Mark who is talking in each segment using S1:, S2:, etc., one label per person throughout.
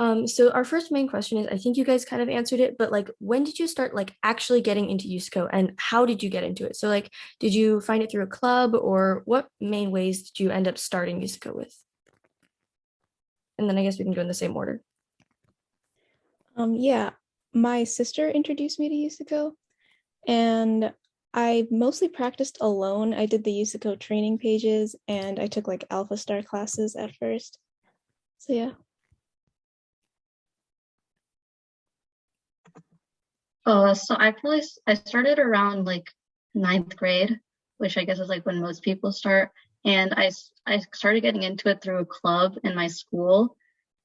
S1: So our first main question is, I think you guys kind of answered it, but like, when did you start like actually getting into USACO and how did you get into it? So like, did you find it through a club or what main ways did you end up starting USACO with? And then I guess we can go in the same order.
S2: Yeah, my sister introduced me to USACO, and I mostly practiced alone. I did the USACO training pages, and I took like Alpha Star classes at first. So yeah.
S3: So I started around like ninth grade, which I guess is like when most people start. And I started getting into it through a club in my school.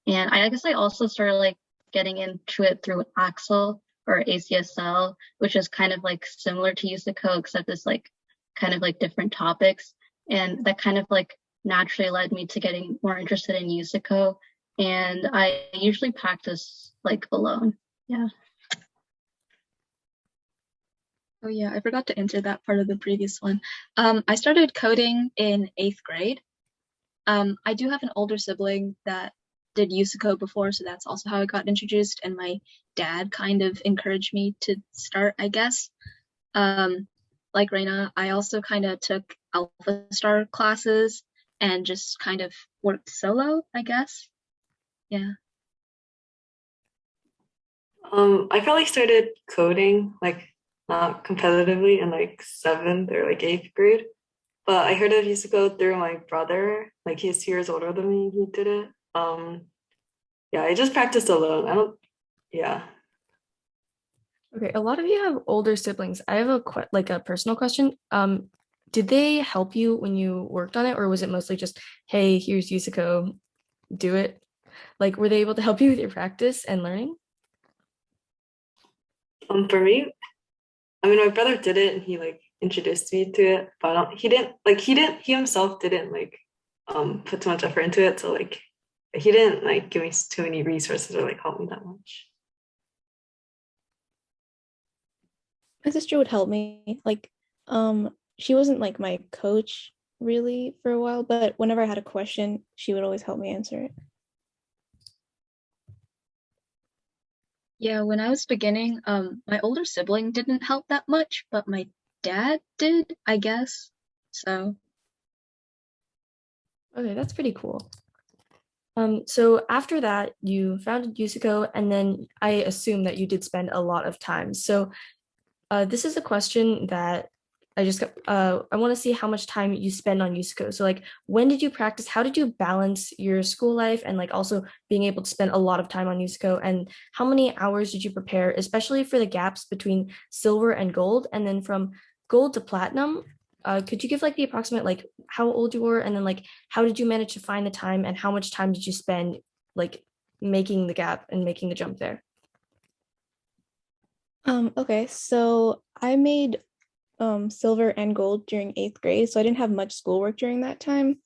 S3: And I guess I also started like getting into it through Axel or ACSL, which is kind of like similar to USACO, except it's like kind of like different topics. And that kind of like naturally led me to getting more interested in USACO. And I usually practice like alone. Yeah.
S4: Oh yeah, I forgot to answer that part of the previous one. I started coding in 8th grade. I do have an older sibling that did USACO before, so that's also how I got introduced, and my dad kind of encouraged me to start, I guess. Like Rayna, I also kind of took Alpha Star classes and just kind of worked solo, I guess. Yeah.
S5: I probably started coding like not competitively in like seventh or like eighth grade, but I heard it used to go through my brother. Like he's 2 years older than me. He did it. Yeah, I just practiced alone. I don't. Yeah.
S1: Okay, a lot of you have older siblings. I have like a personal question. Did they help you when you worked on it, or was it mostly just, hey, here's USACO, do it? Like, were they able to help you with your practice and learning?
S5: For me, I mean, my brother did it, and he like introduced me to it, but he didn't like he himself didn't like put too much effort into it. So like he didn't like give me too many resources or like help me that much.
S2: My sister would help me. She wasn't like my coach really for a while, but whenever I had a question, she would always help me answer it.
S4: Yeah, when I was beginning, my older sibling didn't help that much, but my dad did, I guess. So
S1: Okay, that's pretty cool. So after that, you founded USACO, and then I assume that you did spend a lot of time. So this is a question that I want to see how much time you spend on USACO. So like, when did you practice? How did you balance your school life and like also being able to spend a lot of time on USACO? And how many hours did you prepare, especially for the gaps between silver and gold, and then from gold to platinum? Could you give like the approximate like how old you were, and then like how did you manage to find the time, and how much time did you spend like making the gap and making the jump there?
S2: Okay, so I made silver and gold during 8th grade, so I didn't have much schoolwork during that time.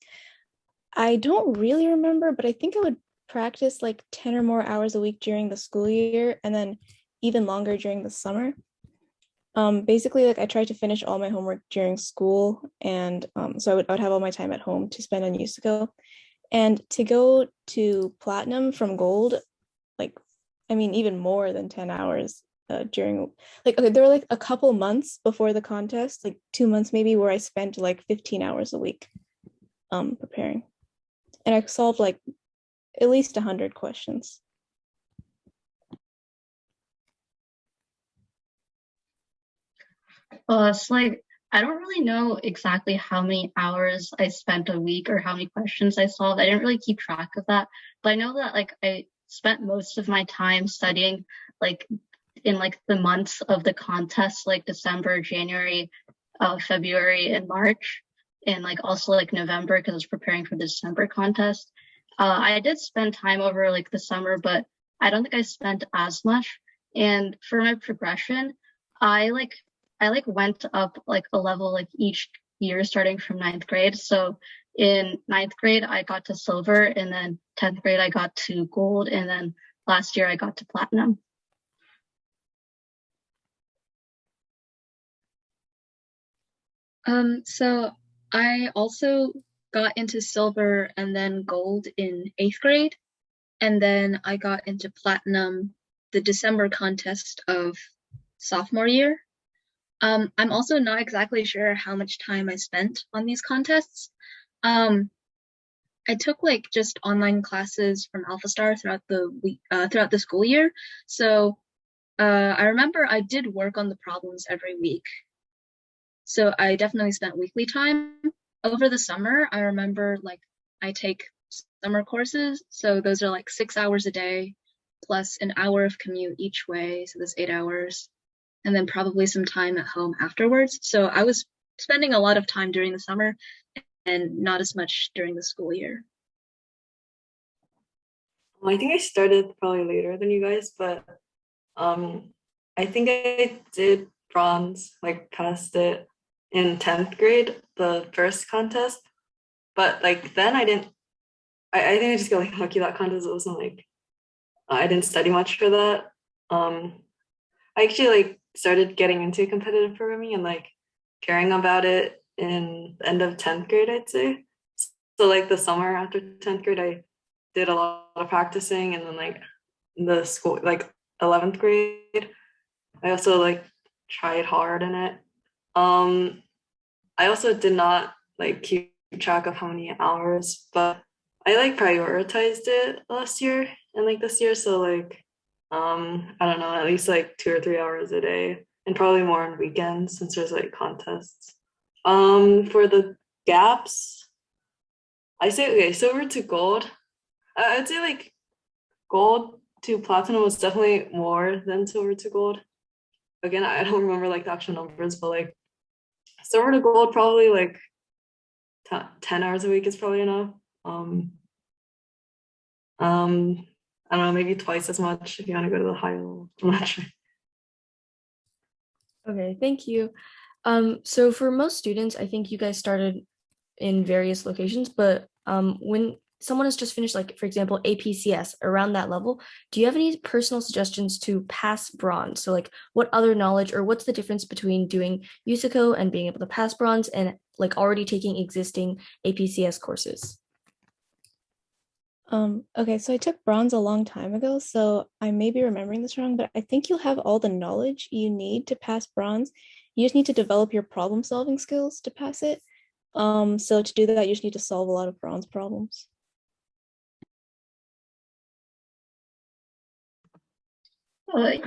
S2: I don't really remember, but I think I would practice like 10 or more hours a week during the school year and then even longer during the summer. Basically, like I tried to finish all my homework during school, and so I would have all my time at home to spend on USACO. And to go to platinum from gold, like, I mean, even more than 10 hours during, like, okay, there were like a couple months before the contest, like 2 months maybe, where I spent like 15 hours a week preparing. And I solved like at least 100 questions.
S3: It's like I don't really know exactly how many hours I spent a week or how many questions I solved. I didn't really keep track of that, but I know that like I spent most of my time studying like in like the months of the contest, like December, January, February, and March, and like also like November because I was preparing for the December contest. I did spend time over like the summer, but I don't think I spent as much. And for my progression, I like I like went up like a level like each year starting from ninth grade. So in ninth grade I got to silver, and then 10th grade I got to gold, and then last year I got to platinum.
S4: So I also got into silver and then gold in 8th grade. And then I got into platinum the December contest of sophomore year. I'm also not exactly sure how much time I spent on these contests. I took like just online classes from AlphaStar throughout the week, throughout the school year. So I remember I did work on the problems every week. So I definitely spent weekly time. Over the summer, I remember like I take summer courses. So those are like 6 hours a day plus an hour of commute each way. So that's 8 hours. And then probably some time at home afterwards. So I was spending a lot of time during the summer and not as much during the school year.
S5: I think I started probably later than you guys, but I think I did bronze, like passed it in 10th grade, the first contest. But like then I didn't, I think I just got like lucky that contest. It wasn't like, I didn't study much for that. I actually like started getting into competitive programming and like caring about it in the end of 10th grade, I'd say. So like the summer after 10th grade, I did a lot of practicing, and then like the school, like 11th grade, I also like tried hard in it. I also did not like keep track of how many hours, but I like prioritized it last year and like this year. So like I don't know, at least like 2 or 3 hours a day, and probably more on weekends since there's like contests. For the gaps, I say okay, silver to gold. I'd say like gold to platinum was definitely more than silver to gold. Again, I don't remember like the actual numbers, but like silver to gold probably like 10 hours a week is probably enough. I don't know, maybe twice as much if you want to go to the higher level. I'm not sure.
S1: Okay, thank you. So for most students, I think you guys started in various locations, but when someone has just finished, like for example, APCS around that level, do you have any personal suggestions to pass bronze? So like what other knowledge, or what's the difference between doing USACO and being able to pass bronze and like already taking existing APCS courses?
S2: Okay, so I took bronze a long time ago, so I may be remembering this wrong, but I think you'll have all the knowledge you need to pass bronze. You just need to develop your problem solving skills to pass it. So to do that, you just need to solve a lot of bronze problems.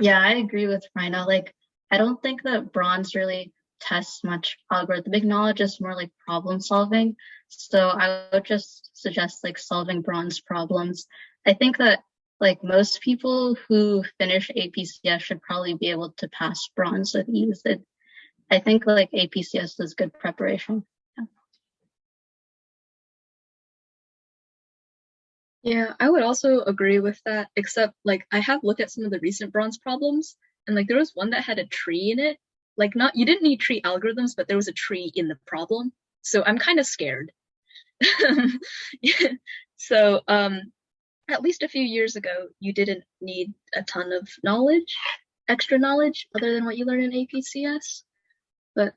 S3: Yeah, I agree with Rayna. Like, I don't think that bronze really tests much algorithmic knowledge, it's more like problem solving. So I would just suggest like solving bronze problems. I think that like most people who finish APCS should probably be able to pass bronze with ease. I think like APCS is good preparation.
S4: Yeah, I would also agree with that, except like I have looked at some of the recent bronze problems, and like there was one that had a tree in it. Like not you didn't need tree algorithms, but there was a tree in the problem. So I'm kind of scared. So at least a few years ago, you didn't need a ton of knowledge, extra knowledge other than what you learn in APCS. But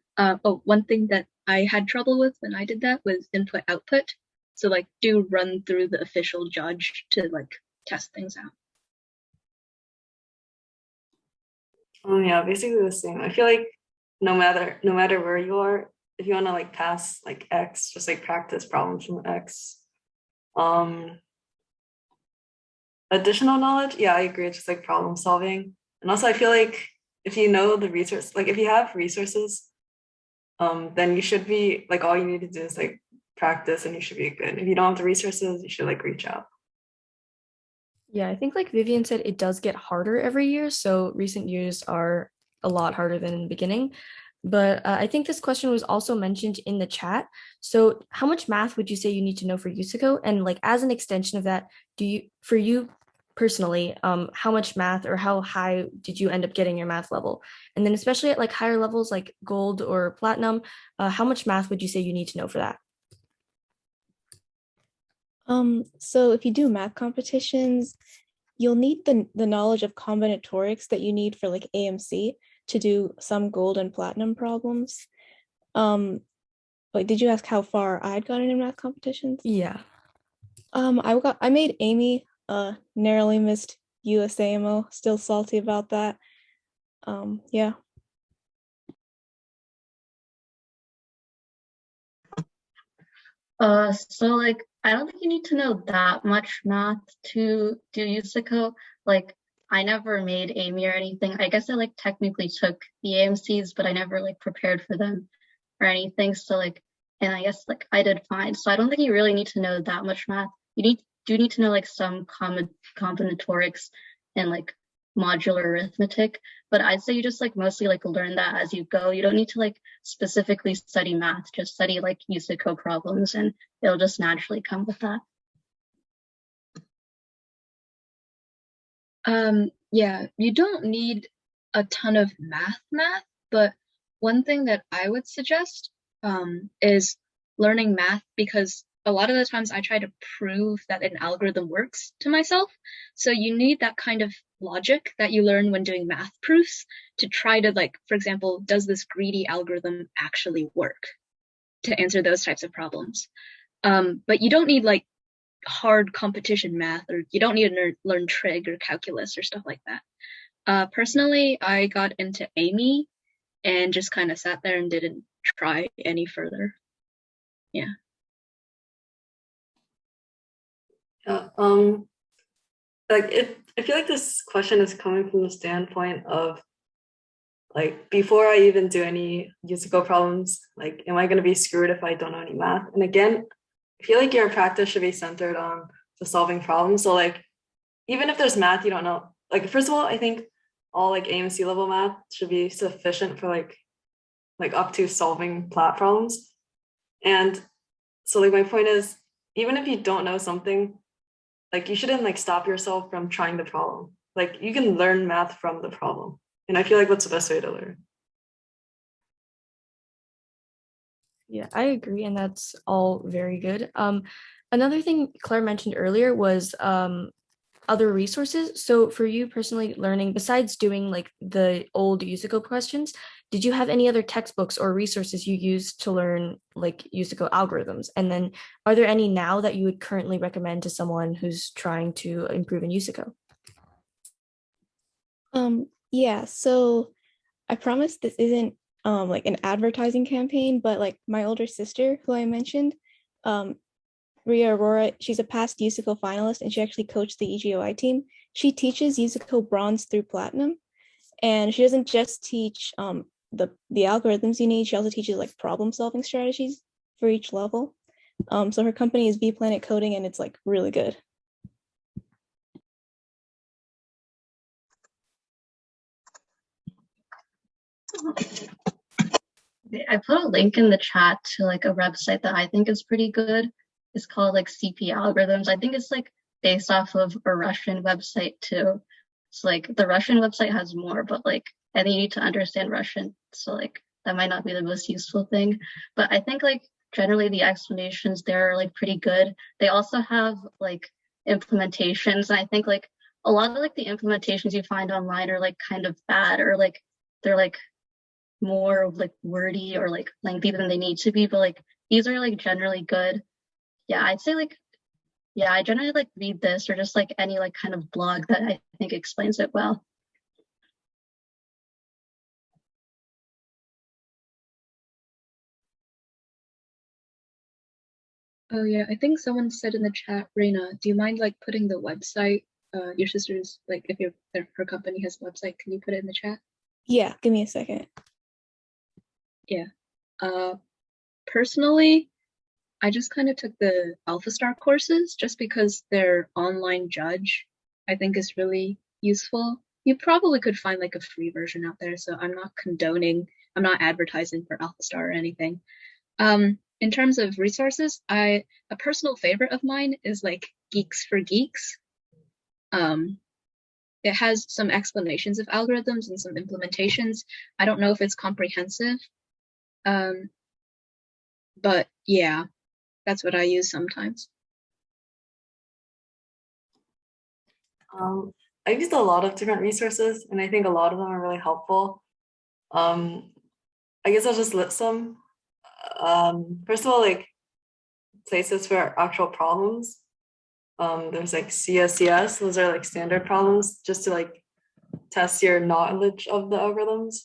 S4: one thing that I had trouble with when I did that was input output. So like do run through the official judge to like test things out.
S5: Yeah, basically the same. I feel like no matter where you are, if you want to like pass like X, just like practice problems from X. Additional knowledge, yeah, I agree. It's just like problem solving, and also I feel like if you know the resource, like if you have resources, then you should be like all you need to do is like practice, and you should be good. If you don't have the resources, you should like reach out.
S1: Yeah, I think like Vivian said, it does get harder every year. So recent years are a lot harder than in the beginning. But I think this question was also mentioned in the chat. So how much math would you say you need to know for USACO? And like as an extension of that, for you personally, how much math or how high did you end up getting your math level? And then especially at like higher levels like gold or platinum, how much math would you say you need to know for that?
S2: So if you do math competitions, you'll need the knowledge of combinatorics that you need for like AMC to do some gold and platinum problems. Wait, did you ask how far I'd gotten in math competitions?
S1: Yeah.
S2: I made Amy narrowly missed USAMO, still salty about that. Yeah.
S3: So like I don't think you need to know that much math to do USACO. Like I never made AME or anything. I guess I like technically took the AMCs, but I never like prepared for them or anything. So like, and I guess like I did fine. So I don't think you really need to know that much math. You do need to know like some combinatorics and like modular arithmetic, but I'd say you just like mostly like learn that as you go. You don't need to like specifically study math, just study like USACO problems and it'll just naturally come with that.
S4: Yeah, you don't need a ton of math, but one thing that I would suggest is learning math, because a lot of the times I try to prove that an algorithm works to myself. So you need that kind of logic that you learn when doing math proofs to try to, like, for example, does this greedy algorithm actually work, to answer those types of problems. But you don't need like hard competition math, or you don't need to learn trig or calculus or stuff like that. Personally, I got into AME and just kind of sat there and didn't try any further. Yeah.
S5: Yeah. Like I feel like this question is coming from the standpoint of like, before I even do any USACO problems, like, am I going to be screwed if I don't know any math? And again, I feel like your practice should be centered on the solving problems. So like, even if there's math you don't know, like, first of all, I think all like AMC level math should be sufficient for like up to solving plot problems. And so like my point is, even if you don't know something, like you shouldn't like stop yourself from trying the problem. Like you can learn math from the problem. And I feel like that's the best way to learn.
S1: Yeah, I agree, and that's all very good. Another thing Claire mentioned earlier was other resources. So for you personally learning, besides doing like the old USACO questions, did you have any other textbooks or resources you used to learn like USACO algorithms? And then are there any now that you would currently recommend to someone who's trying to improve in USACO?
S2: Yeah, so I promise this isn't like an advertising campaign, but like my older sister, who I mentioned, um, Rayna Arora, she's a past USACO finalist and she actually coached the EGOI team. She teaches USACO bronze through platinum, and she doesn't just teach the algorithms you need. She also teaches like problem solving strategies for each level. So her company is V Planet Coding, and it's like really good.
S3: I put a link in the chat to like a website that I think is pretty good. It's called like CP Algorithms. I think it's like based off of a Russian website too. It's like the Russian website has more, but like I think you need to understand Russian. So like that might not be the most useful thing. But I think like generally the explanations there are like pretty good. They also have like implementations. And I think like a lot of like the implementations you find online are like kind of bad, or like they're like more like wordy or like lengthy than they need to be, but like these are like generally good. Yeah, I'd say like, yeah, I generally like read this or just like any like kind of blog that I think explains it well.
S4: Oh yeah, I think someone said in the chat, Rayna, do you mind like putting the website, your sister's, like if her company has a website, can you put it in the chat?
S2: Yeah, give me a second.
S4: Yeah. Personally, I just kind of took the AlphaStar courses just because their online judge, I think, is really useful. You probably could find like a free version out there, so I'm not advertising for AlphaStar or anything. In terms of resources, a personal favorite of mine is like Geeks for Geeks. It has some explanations of algorithms and some implementations. I don't know if it's comprehensive, but yeah, that's what I use sometimes.
S5: I've used a lot of different resources, and I think a lot of them are really helpful. I guess I'll just list some. First of all, like places for actual problems. There's like CSCS, those are like standard problems just to like test your knowledge of the algorithms.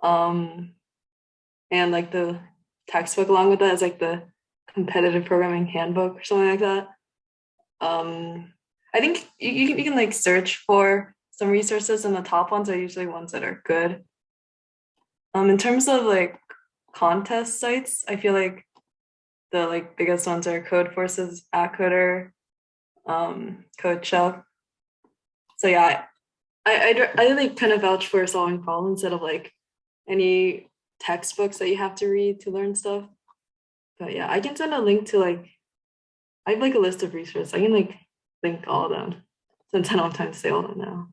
S5: And like the textbook along with that is like the competitive programming handbook or something like that. I think you can like search for some resources, and the top ones are usually ones that are good. In terms of like contest sites, I feel like the like biggest ones are Code Forces, Accoder, Code Shell. So yeah, I like kind of vouch for solving problems instead of like any textbooks that you have to read to learn stuff. But yeah, I can send a link to like, I have like a list of resources. I can like link all of them since I don't have time to say all of them now.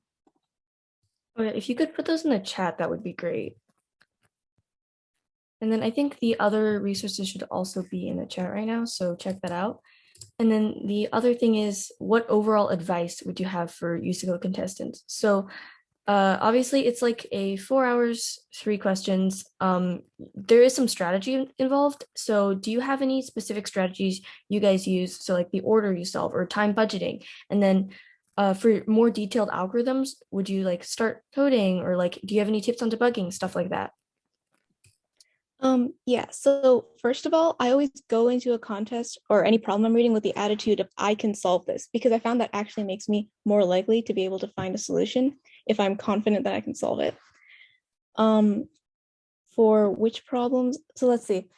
S1: Oh yeah, if you could put those in the chat, that would be great. And then I think the other resources should also be in the chat right now, so check that out. And then the other thing is, what overall advice would you have for USACO contestants? So obviously it's like a 4 hours, 3 questions. There is some strategy involved. So do you have any specific strategies you guys use? So like the order you solve or time budgeting. And then for more detailed algorithms, would you like start coding, or like, do you have any tips on debugging, stuff like that?
S2: Yeah, so first of all, I always go into a contest or any problem I'm reading with the attitude of I can solve this, because I found that actually makes me more likely to be able to find a solution if I'm confident that I can solve it. For which problems? So let's see.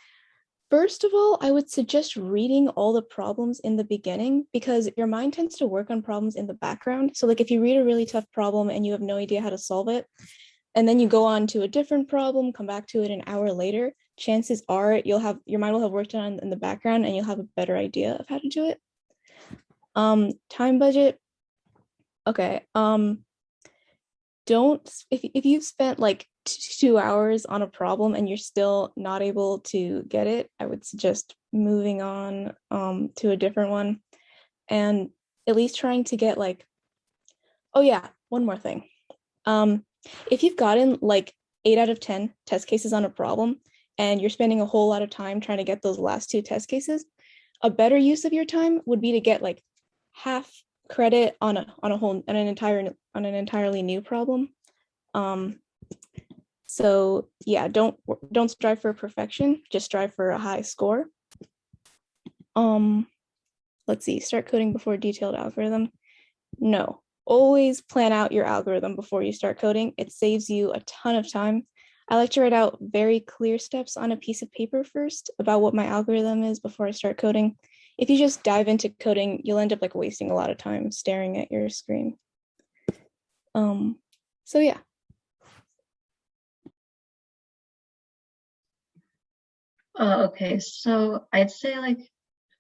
S2: First of all, I would suggest reading all the problems in the beginning, because your mind tends to work on problems in the background. So like if you read a really tough problem and you have no idea how to solve it, and then you go on to a different problem, come back to it an hour later, chances are your mind will have worked on in the background and you'll have a better idea of how to do it. Time budget. Okay. If you've spent like 2 hours on a problem and you're still not able to get it, I would suggest moving on to a different one, and at least trying to get like, oh yeah, one more thing. If you've gotten like 8 out of 10 test cases on a problem and you're spending a whole lot of time trying to get those last 2 test cases, a better use of your time would be to get like half credit on an entirely new problem. So yeah, don't strive for perfection, just strive for a high score. Let's see, start coding before detailed algorithm. No, always plan out your algorithm before you start coding. It saves you a ton of time. I like to write out very clear steps on a piece of paper first about what my algorithm is before I start coding. If you just dive into coding, you'll end up like wasting a lot of time staring at your screen. So yeah.
S3: Okay, so I'd say like,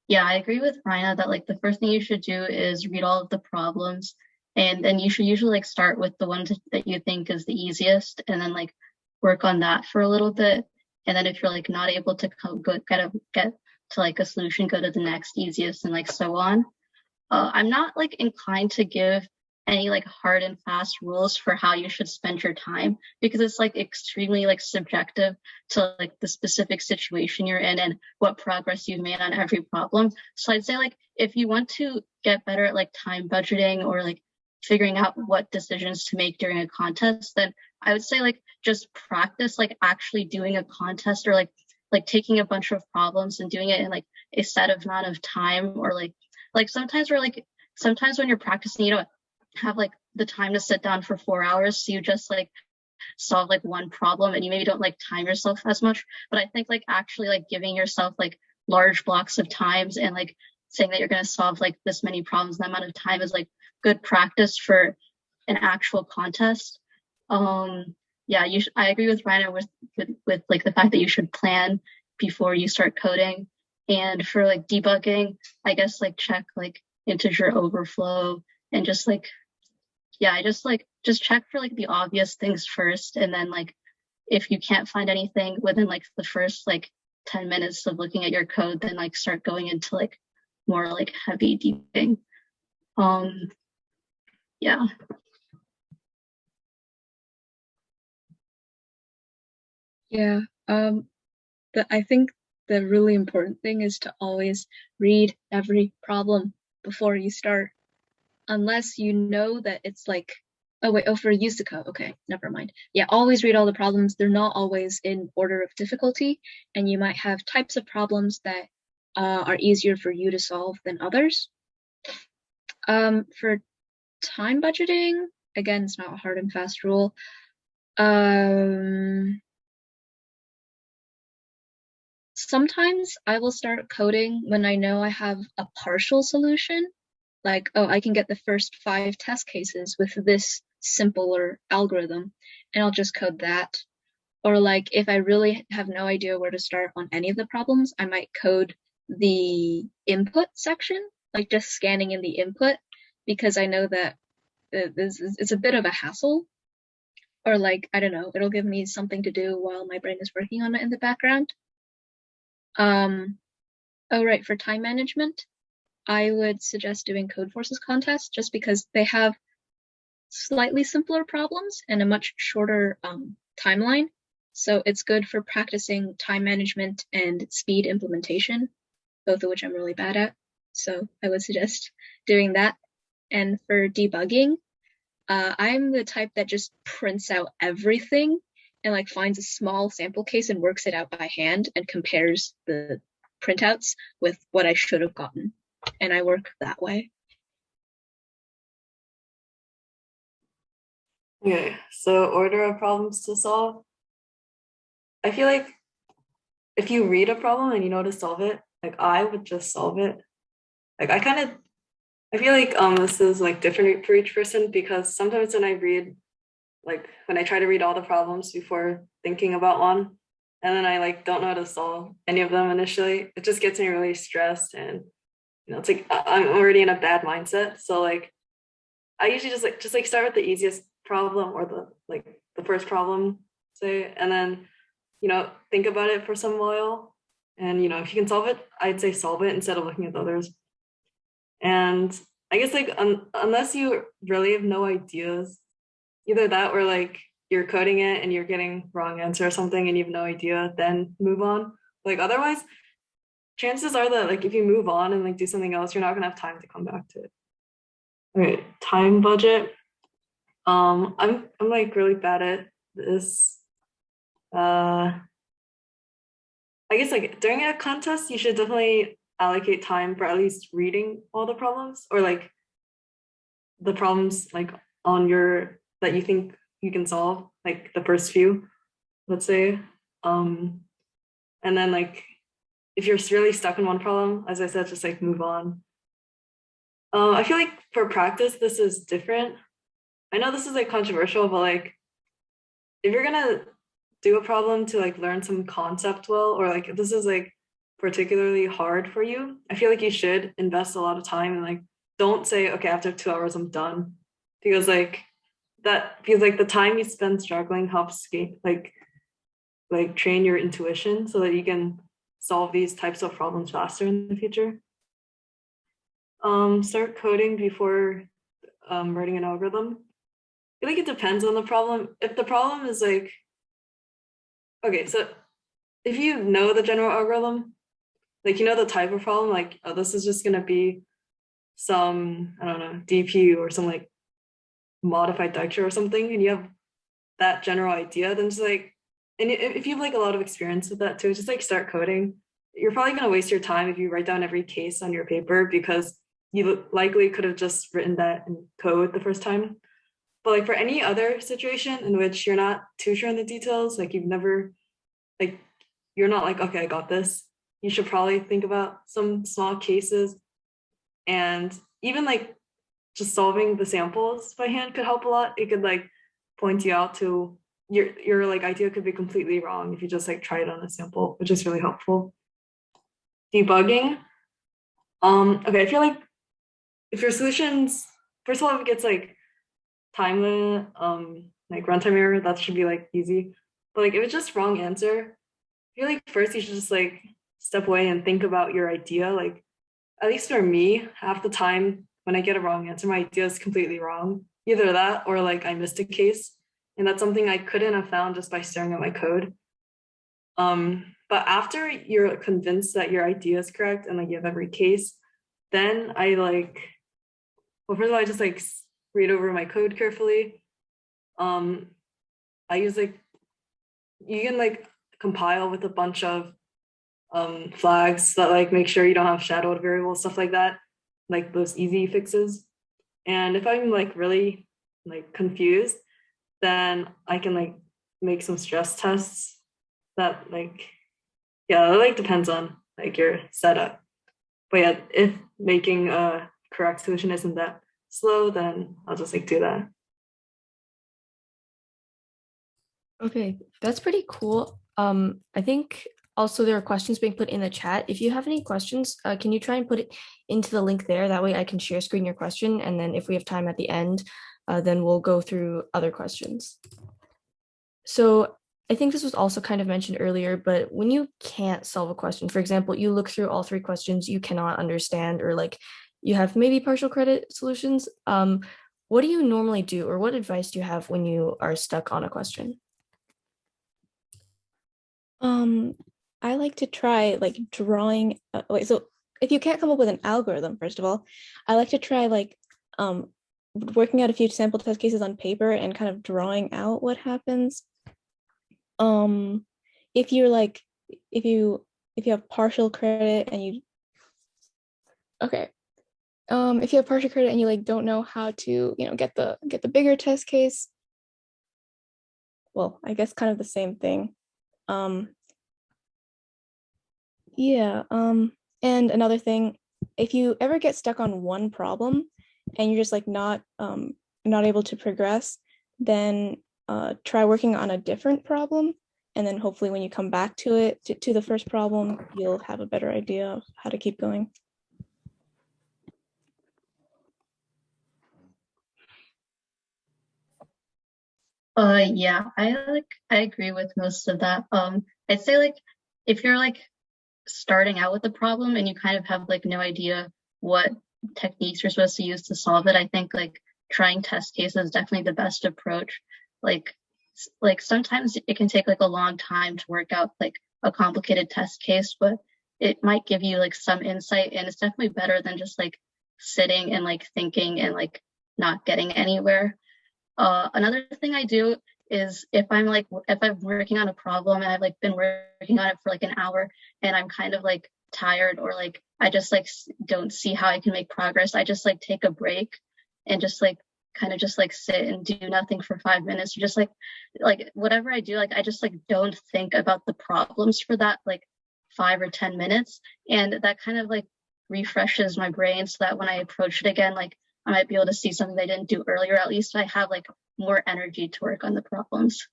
S3: yeah, I agree with Rayna that like the first thing you should do is read all of the problems, and then you should usually like start with the ones that you think is the easiest, and then like work on that for a little bit. And then if you're like not able to get to like a solution, go to the next easiest, and like so on. I'm not like inclined to give any like hard and fast rules for how you should spend your time, because it's like extremely like subjective to like the specific situation you're in and what progress you've made on every problem. So I'd say like if you want to get better at like time budgeting or like figuring out what decisions to make during a contest, then I would say like just practice like actually doing a contest, or like taking a bunch of problems and doing it in like a set amount of time, or like sometimes when you're practicing, you don't have like the time to sit down for 4 hours, so you just like solve like one problem and you maybe don't like time yourself as much. But I think like actually like giving yourself like large blocks of times and like saying that you're going to solve like this many problems in that amount of time is like good practice for an actual contest. Yeah, I agree with Rayna with like the fact that you should plan before you start coding. And for like debugging, I guess like check like integer overflow, and just like, yeah, I just check for like the obvious things first, and then like if you can't find anything within like the first like 10 minutes of looking at your code, then like start going into like more like heavy debugging. Yeah.
S4: Yeah. I think the really important thing is to always read every problem before you start, unless you know that it's like, oh wait, oh, for USACO, okay, never mind. Yeah, always read all the problems. They're not always in order of difficulty, and you might have types of problems that are easier for you to solve than others. For time budgeting, again, it's not a hard and fast rule. Sometimes I will start coding when I know I have a partial solution. Like, oh, I can get the first 5 test cases with this simpler algorithm, and I'll just code that. Or like, if I really have no idea where to start on any of the problems, I might code the input section, like just scanning in the input, because I know that it's a bit of a hassle. Or like, I don't know, it'll give me something to do while my brain is working on it in the background. Oh, right, for time management, I would suggest doing Code Forces contests just because they have slightly simpler problems and a much shorter timeline. So it's good for practicing time management and speed implementation, both of which I'm really bad at. So I would suggest doing that. And for debugging, I'm the type that just prints out everything and like finds a small sample case and works it out by hand and compares the printouts with what I should have gotten. And I work that way.
S5: Okay, so order of problems to solve. I feel like if you read a problem and you know how to solve it, like I would just solve it. Like I feel like this is like different for each person, because sometimes when I read, like when I try to read all the problems before thinking about one, and then I like don't know how to solve any of them initially, it just gets me really stressed, and you know, it's like I'm already in a bad mindset. So like I usually just like start with the easiest problem, or the first problem, say, and then you know, think about it for some while, and you know, if you can solve it, I'd say solve it instead of looking at the others. And I guess like unless you really have no ideas, either that or like you're coding it and you're getting wrong answer or something and you have no idea, then move on. Like otherwise, chances are that like if you move on and like do something else, you're not gonna have time to come back to it. All right, time budget. I'm like really bad at this. I guess like during a contest, you should definitely allocate time for at least reading all the problems, or like the problems like on your that you think you can solve, like the first few, let's say. And then like if you're really stuck in one problem, as I said, just like move on. I feel like for practice, this is different. I know this is like controversial, but like if you're gonna do a problem to like learn some concept well, or like if this is like particularly hard for you, I feel like you should invest a lot of time, and like don't say, okay, after 2 hours I'm done, because like that feels like the time you spend struggling helps like train your intuition so that you can solve these types of problems faster in the future. Start coding before writing an algorithm. I feel like it depends on the problem. If the problem is like, okay, so if you know the general algorithm, like you know the type of problem, like, oh, this is just gonna be some, I don't know, DP or some like modified texture or something, and you have that general idea, then just like, and if you have like a lot of experience with that too, just like start coding. You're probably gonna waste your time if you write down every case on your paper, because you likely could have just written that in code the first time. But like for any other situation in which you're not too sure in the details, like you've never, like you're not like, okay, I got this, you should probably think about some small cases. And even like just solving the samples by hand could help a lot. It could like point you out to your like idea could be completely wrong if you just like try it on a sample, which is really helpful. Debugging. Okay, I feel like if your solutions, first of all, if it gets like time limit, like runtime error, that should be like easy. But like if it's just wrong answer, I feel like first you should just like step away and think about your idea. Like at least for me, half the time when I get a wrong answer, my idea is completely wrong. Either that or like I missed a case. And that's something I couldn't have found just by staring at my code. But after you're convinced that your idea is correct and like you have every case, then I well, first of all, I just read over my code carefully. I use you can compile with a bunch of flags that make sure you don't have shadowed variables, stuff like that, like those easy fixes. And if I'm really confused, then I can make some stress tests that yeah, it depends on your setup. But yeah, if making a correct solution isn't that slow, then I'll just do that.
S1: Okay, that's pretty cool. I think also there are questions being put in the chat. If you have any questions, can you try and put it into the link there? That way I can share screen your question, and then if we have time at the end, then we'll go through other questions. So I think this was also kind of mentioned earlier, but when you can't solve a question, for example, you look through all 3 questions you cannot understand, or you have maybe partial credit solutions, what do you normally do, or what advice do you have when you are stuck on a question?
S2: I like to try drawing. So if you can't come up with an algorithm, first of all, I like to try working out a few sample test cases on paper and kind of drawing out what happens. If you're if you have partial credit and you if you have partial credit and you don't know how to get the bigger test case, well, I guess kind of the same thing. Yeah. And another thing, if you ever get stuck on one problem and you're just not able to progress, then try working on a different problem, and then hopefully when you come back to it, to the first problem, you'll have a better idea of how to keep going.
S3: Yeah, I agree with most of that. I'd say if you're starting out with a problem and you kind of have no idea what techniques you're supposed to use to solve it, I think trying test cases is definitely the best approach. Sometimes it can take a long time to work out a complicated test case, but it might give you some insight, and it's definitely better than just sitting and thinking and not getting anywhere. Another thing I do is if I'm working on a problem and I've been working on it for an hour and I'm kind of tired, or I just don't see how I can make progress, I just take a break and just kind of just sit and do nothing for 5 minutes, or just whatever I do, I just don't think about the problems for that 5 or 10 minutes, and that kind of refreshes my brain so that when I approach it again, I might be able to see something I didn't do earlier. At least I have more energy to work on the problems.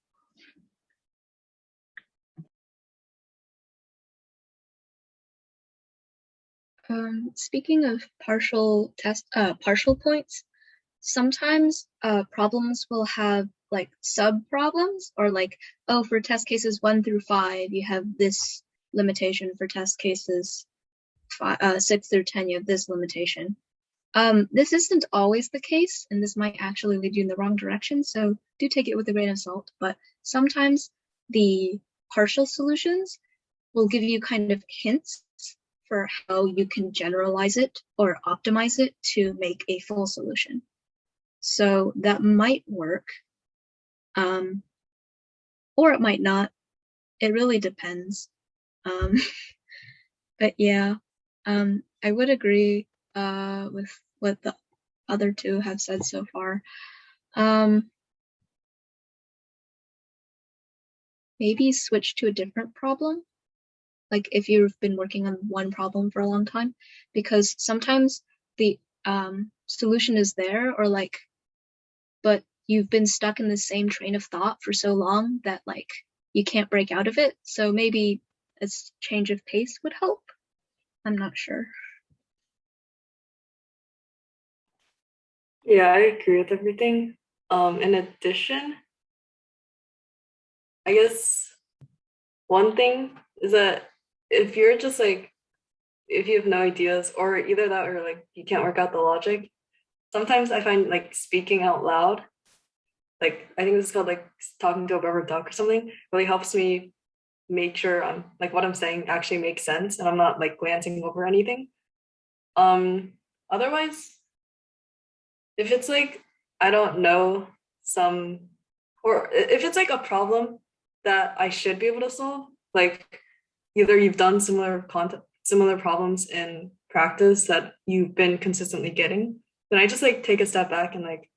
S4: Speaking of partial points, sometimes problems will have sub problems, or oh, for test cases 1 through 5 you have this limitation, for test cases 6 through 10 you have this limitation. This isn't always the case, and this might actually lead you in the wrong direction, so do take it with a grain of salt. But sometimes the partial solutions will give you kind of hints for how you can generalize it or optimize it to make a full solution. So that might work, or it might not. It really depends. But yeah, I would agree with what the other 2 have said so far. Maybe switch to a different problem, if you've been working on one problem for a long time, because sometimes the solution is there, or but you've been stuck in the same train of thought for so long that you can't break out of it. So maybe a change of pace would help. I'm not sure.
S5: Yeah, I agree with everything. In addition, I guess one thing is that if you're just if you have no ideas, or either that or you can't work out the logic, sometimes I find speaking out loud, I think this is called talking to a rubber duck or something, really helps me make sure I'm what I'm saying actually makes sense and I'm not glancing over anything. Otherwise, if it's like, I don't know, or if it's like a problem that I should be able to solve, like either you've done similar problems in practice that you've been consistently getting, then I just like take a step back and like,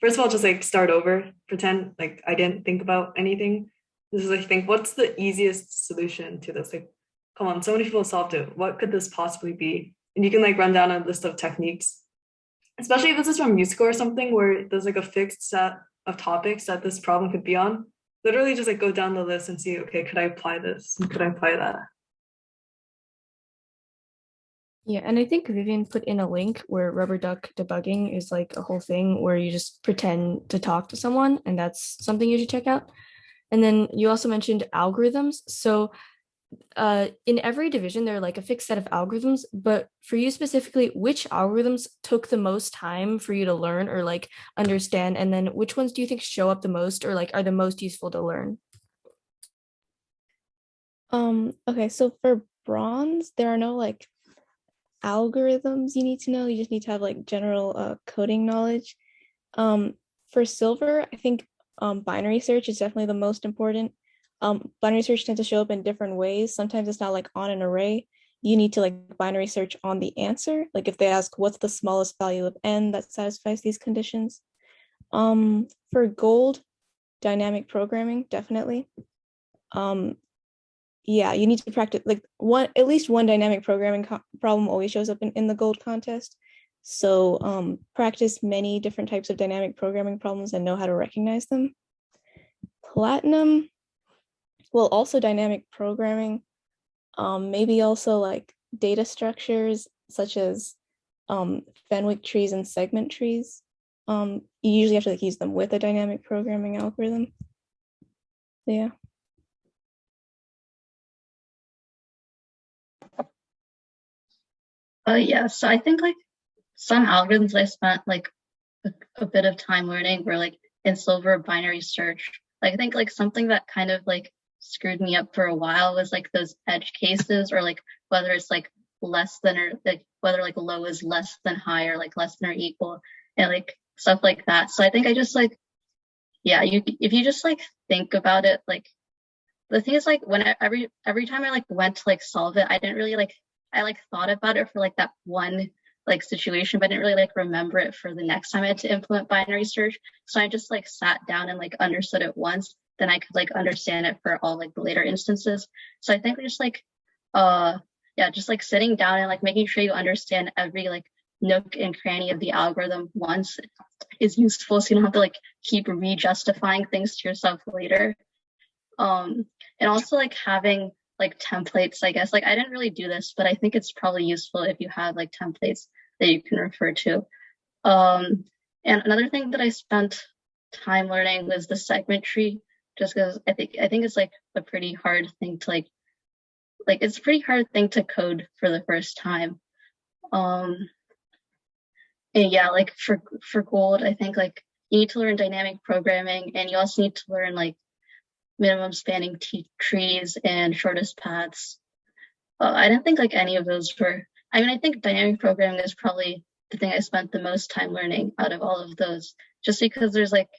S5: first of all, just like start over, pretend like I didn't think about anything. This is like, think, what's the easiest solution to this? Like, come on, so many people solved it. What could this possibly be? And you can like run down a list of techniques, especially if this is from USACO or something where there's like a fixed set of topics that this problem could be on. Literally just like go down the list and see, okay, could I apply this? Could I apply that?
S1: Yeah, and I think Vivian put in a link where rubber duck debugging is like a whole thing where you just pretend to talk to someone, and that's something you should check out. And then you also mentioned algorithms. So in every division, there are like a fixed set of algorithms, but for you specifically, which algorithms took the most time for you to learn or like understand? And then which ones do you think show up the most or like are the most useful to learn?
S2: Okay, so for bronze, there are no like algorithms you need to know. You just need to have like general coding knowledge. For silver, I think binary search is definitely the most important. Binary search tends to show up in different ways. Sometimes it's not like on an array. You need to like binary search on the answer. Like if they ask what's the smallest value of n that satisfies these conditions. For gold, dynamic programming, definitely. Yeah, you need to practice like at least one dynamic programming problem always shows up in the gold contest. So practice many different types of dynamic programming problems and know how to recognize them. Platinum, well, also dynamic programming, maybe also like data structures such as Fenwick trees and segment trees. You usually have to like use them with a dynamic programming algorithm. So, yeah.
S3: Yeah, so I think like some algorithms I spent like a bit of time learning were like in silver binary search. Like I think like something that kind of like screwed me up for a while was like those edge cases or like whether it's like less than or like whether like low is less than high or like less than or equal and like stuff like that. So I think I just like, yeah, if you just like think about it, like the thing is like when every time I like went to like solve it, I didn't really like I like thought about it for like that one like situation, but I didn't really like remember it for the next time I had to implement binary search. So I just like sat down and like understood it once, then I could like understand it for all like the later instances. So I think just like yeah, just like sitting down and like making sure you understand every like nook and cranny of the algorithm once is useful so you don't have to like keep re-justifying things to yourself later. And also like having like templates, I guess. Like I didn't really do this, but I think it's probably useful if you have like templates that you can refer to. And another thing that I spent time learning was the segment tree, just because I think it's like a pretty hard thing to like it's a pretty hard thing to code for the first time. And yeah, like for gold, I think like you need to learn dynamic programming, and you also need to learn like minimum spanning trees and shortest paths. I didn't think like any of those were. I mean, I think dynamic programming is probably the thing I spent the most time learning out of all of those, just because there's like,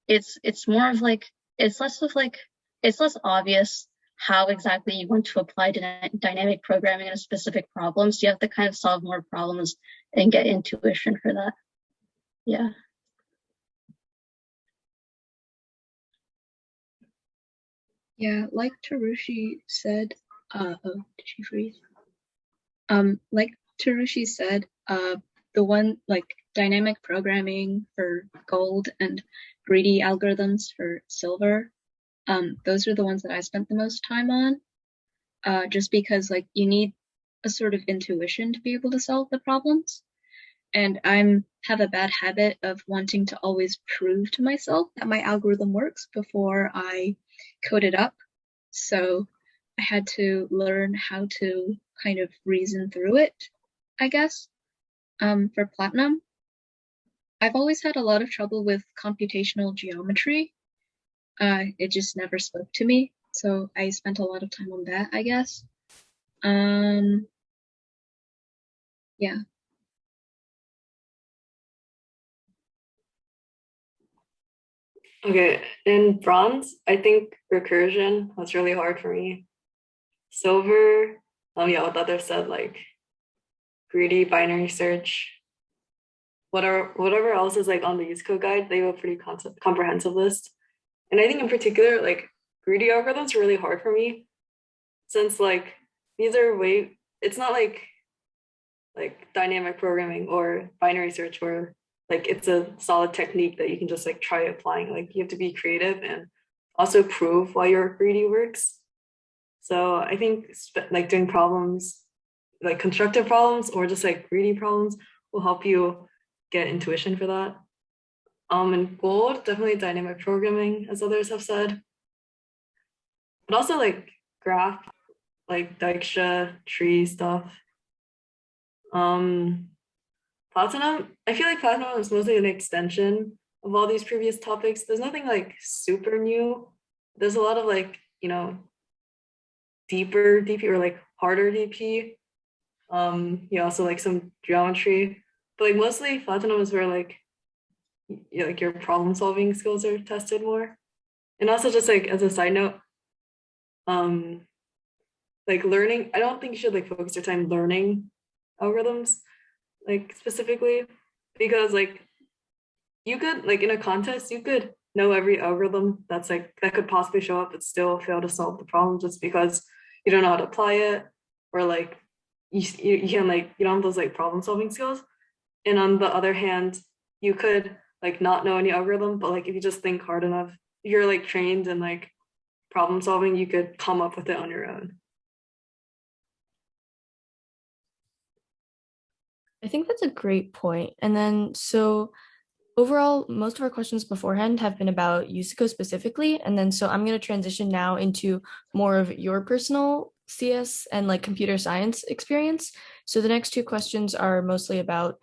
S3: it's more of like it's less obvious how exactly you want to apply dynamic programming in a specific problem. So you have to kind of solve more problems and get intuition for that. Yeah.
S4: Yeah, like Tarushii said, oh, did she freeze? Like Tarushii said, the one like dynamic programming for gold and greedy algorithms for silver, those are the ones that I spent the most time on, just because like you need a sort of intuition to be able to solve the problems. And I have a bad habit of wanting to always prove to myself that my algorithm works before I code it up. So I had to learn how to kind of reason through it, I guess. For platinum, I've always had a lot of trouble with computational geometry. It just never spoke to me. So I spent a lot of time on that, I guess. Yeah.
S5: Okay, in bronze, I think recursion was really hard for me. Silver, yeah, what the other said, like greedy binary search. Whatever else is like on the USACO guide, they have a pretty comprehensive list. And I think in particular, like greedy algorithms are really hard for me since like these are it's not like dynamic programming or binary search where like it's a solid technique that you can just like try applying. Like you have to be creative and also prove why your greedy works. So I think like doing problems, like constructive problems or just like greedy problems will help you get intuition for that. And gold, definitely dynamic programming, as others have said. But also like graph, like Dijkstra, tree stuff. Platinum, I feel like Platinum is mostly an extension of all these previous topics. There's nothing like super new. There's a lot of like, deeper DP or like harder DP. Also like some geometry. But like mostly Platinum is where like your problem solving skills are tested more. And also just like as a side note, like learning, I don't think you should like focus your time learning algorithms like specifically, because like you could like in a contest you could know every algorithm that's like that could possibly show up but still fail to solve the problem just because you don't know how to apply it, or like you can like you don't have those like problem solving skills. And on the other hand, you could like not know any algorithm, but like if you just think hard enough, if you're like trained in like problem solving, you could come up with it on your own.
S1: I think that's a great point. And then, so overall, most of our questions beforehand have been about USACO specifically. And then, so I'm going to transition now into more of your personal CS and like computer science experience. So the next two questions are mostly about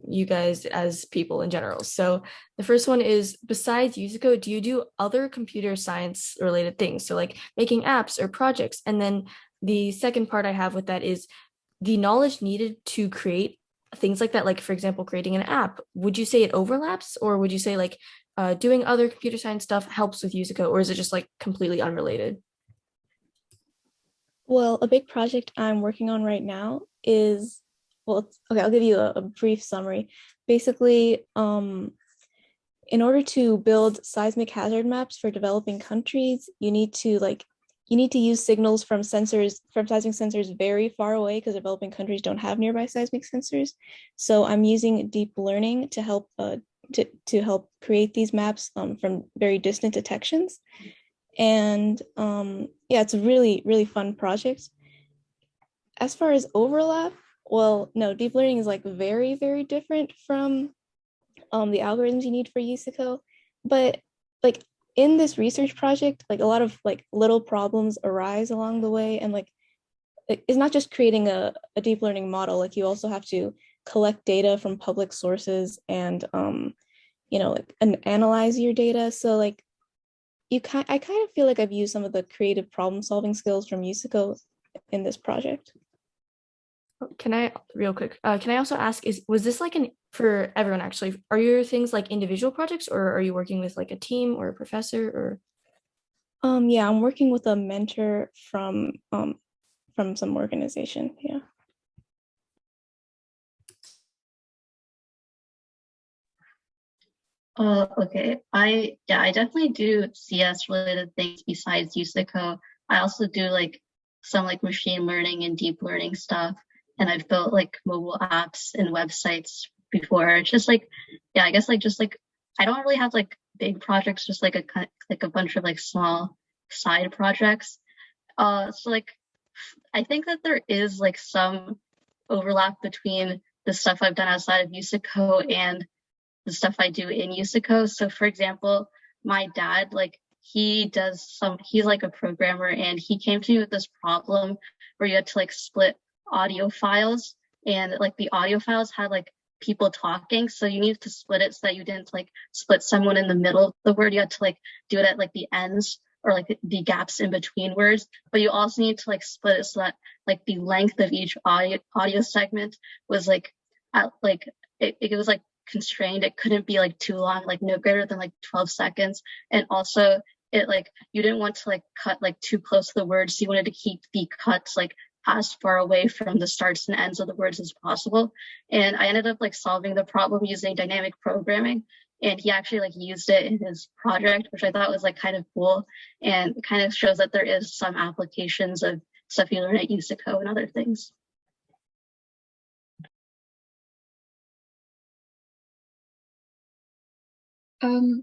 S1: you guys as people in general. So the first one is, besides USACO, do you do other computer science related things? So like making apps or projects? And then the second part I have with that is, the knowledge needed to create things like that, like for example, creating an app, would you say it overlaps, or would you say like doing other computer science stuff helps with USACO, or is it just like completely unrelated?
S2: Well, a big project I'm working on right now is, okay, I'll give you a brief summary. Basically, in order to build seismic hazard maps for developing countries, you need to use signals from seismic sensors very far away, because developing countries don't have nearby seismic sensors. So I'm using deep learning to help help create these maps from very distant detections. And yeah, it's a really, really fun project. As far as overlap, well, no, deep learning is like very, very different from the algorithms you need for USACO. But like in this research project, like a lot of like little problems arise along the way. And like it's not just creating a deep learning model, like you also have to collect data from public sources and and analyze your data. So like I kind of feel like I've used some of the creative problem solving skills from USACO in this project.
S1: Can I, real quick, can I also ask, was this like for everyone actually, are your things like individual projects, or are you working with like a team or a professor, or?
S2: Yeah, I'm working with a mentor from some organization. Yeah.
S3: Okay. I definitely do CS related things besides USACO. I also do like some like machine learning and deep learning stuff. And I've built like mobile apps and websites before. It's just like, yeah, I guess like just like I don't really have like big projects, just like a bunch of like small side projects. So like I think that there is like some overlap between the stuff I've done outside of USACO and the stuff I do in USACO. So for example, my dad, like he's like a programmer, and he came to me with this problem where you had to like split audio files, and like the audio files had like people talking. So you needed to split it so that you didn't like split someone in the middle of the word. You had to like do it at like the ends or like the gaps in between words, but you also need to like split it so that like the length of each audio segment was like at like it was like constrained. It couldn't be like too long, like no greater than like 12 seconds. And also it like you didn't want to like cut like too close to the words. So you wanted to keep the cuts like as far away from the starts and ends of the words as possible. And I ended up like solving the problem using dynamic programming. And he actually like used it in his project, which I thought was like kind of cool, and it kind of shows that there is some applications of stuff you learn at USACO and other things.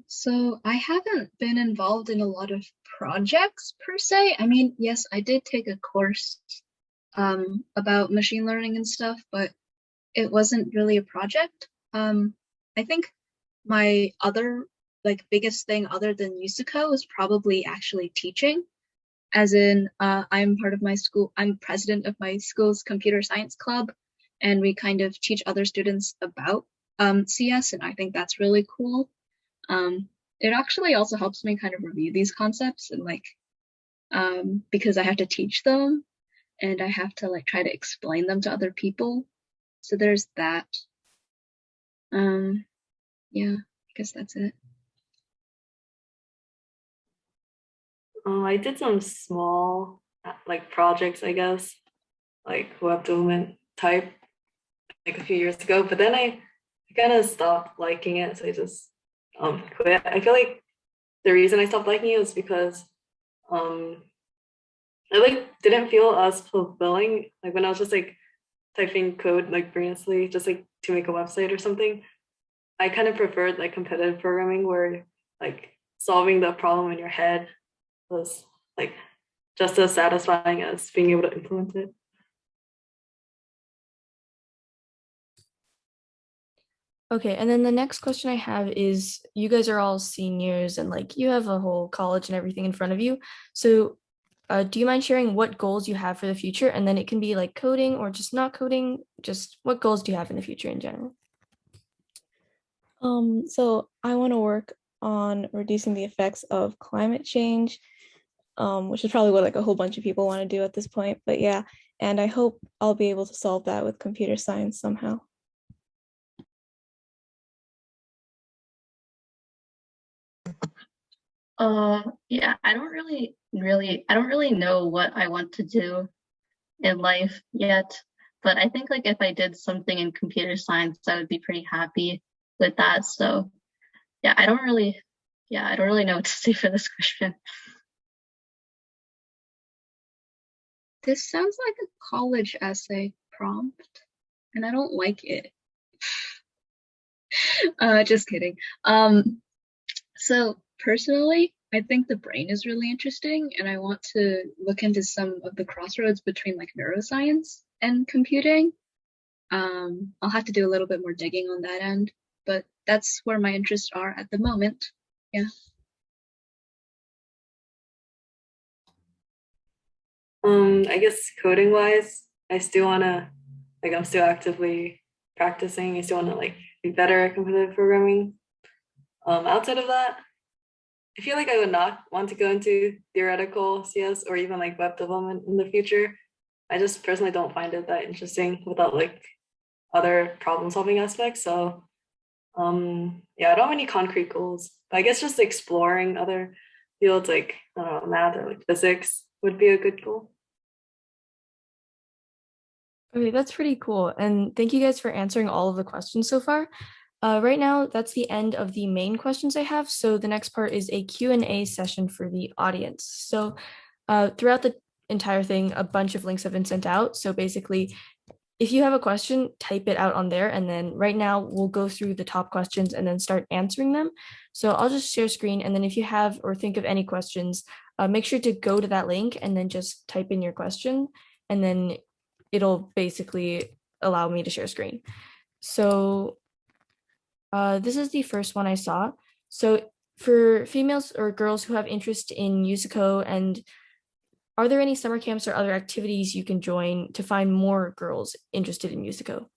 S4: So I haven't been involved in a lot of projects per se. I mean, yes, I did take a course about machine learning and stuff, but it wasn't really a project. I think my other like biggest thing other than USACO is probably actually teaching, as in I'm part of my school, I'm president of my school's computer science club, and we kind of teach other students about CS, and I think that's really cool. It actually also helps me kind of review these concepts and like because I have to teach them and I have to like try to explain them to other people. So there's that. Yeah, I guess that's it.
S5: I did some small like projects, I guess, like web development type, like a few years ago. But then I kind of stopped liking it, so I just quit. I feel like the reason I stopped liking it was because I like didn't feel as fulfilling like when I was just like typing code like brainlessly just like to make a website or something. I kind of preferred like competitive programming where like solving the problem in your head was like just as satisfying as being able to implement it.
S1: Okay, and then the next question I have is, you guys are all seniors and like you have a whole college and everything in front of you. So do you mind sharing what goals you have for the future? And then it can be like coding or just not coding. Just what goals do you have in the future in general?
S2: So I want to work on reducing the effects of climate change, which is probably what like a whole bunch of people want to do at this point. But yeah, and I hope I'll be able to solve that with computer science somehow.
S3: Yeah, I don't really know what I want to do in life yet, but I think like if I did something in computer science, I would be pretty happy with that. So yeah, I don't really know what to say for this question.
S4: This sounds like a college essay prompt, and I don't like it. Just kidding. So personally, I think the brain is really interesting, and I want to look into some of the crossroads between like neuroscience and computing. I'll have to do a little bit more digging on that end, but that's where my interests are at the moment. Yeah.
S5: I guess coding wise, I still wanna like I'm still actively practicing. I still wanna like be better at competitive programming. Outside of that, I feel like I would not want to go into theoretical CS or even like web development in the future. I just personally don't find it that interesting without like other problem solving aspects. So yeah, I don't have any concrete goals, but I guess just exploring other fields like I don't know, math or like physics would be a good goal.
S1: Okay, that's pretty cool. And thank you guys for answering all of the questions so far. Right now, that's the end of the main questions I have. So the next part is a Q&A session for the audience. So throughout the entire thing, a bunch of links have been sent out. So basically, if you have a question, type it out on there. And then right now, we'll go through the top questions and then start answering them. So I'll just share screen. And then if you have or think of any questions, make sure to go to that link and then just type in your question. And then it'll basically allow me to share screen. So this is the first one I saw. So for females or girls who have interest in USACO, and are there any summer camps or other activities you can join to find more girls interested in USACO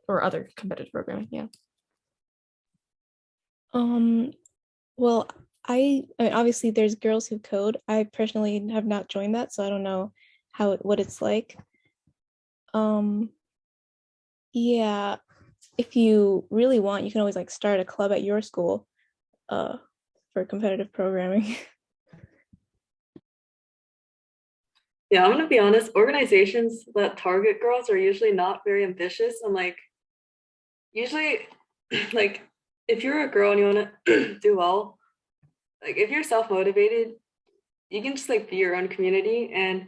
S1: or other competitive programming? Yeah.
S2: Well, I mean, obviously there's girls who code. I personally have not joined that, so I don't know what it's like. Um, yeah, if you really want, you can always like start a club at your school, for competitive programming.
S5: Yeah, I'm gonna be honest, organizations that target girls are usually not very ambitious and like usually like if you're a girl and you want to do well, like if you're self-motivated, you can just like be your own community and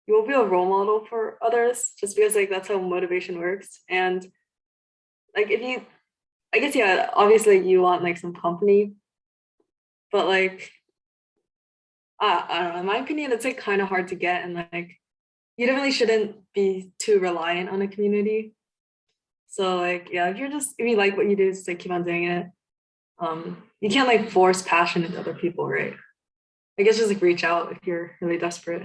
S5: you will be a role model for others just because like that's how motivation works. And like if you I guess yeah, obviously you want like some company, but like I don't know, in my opinion, it's like kind of hard to get and like you definitely shouldn't be too reliant on a community. So like yeah, if you like what you do, just like keep on doing it. You can't like force passion into other people, right? I guess just like reach out if you're really desperate.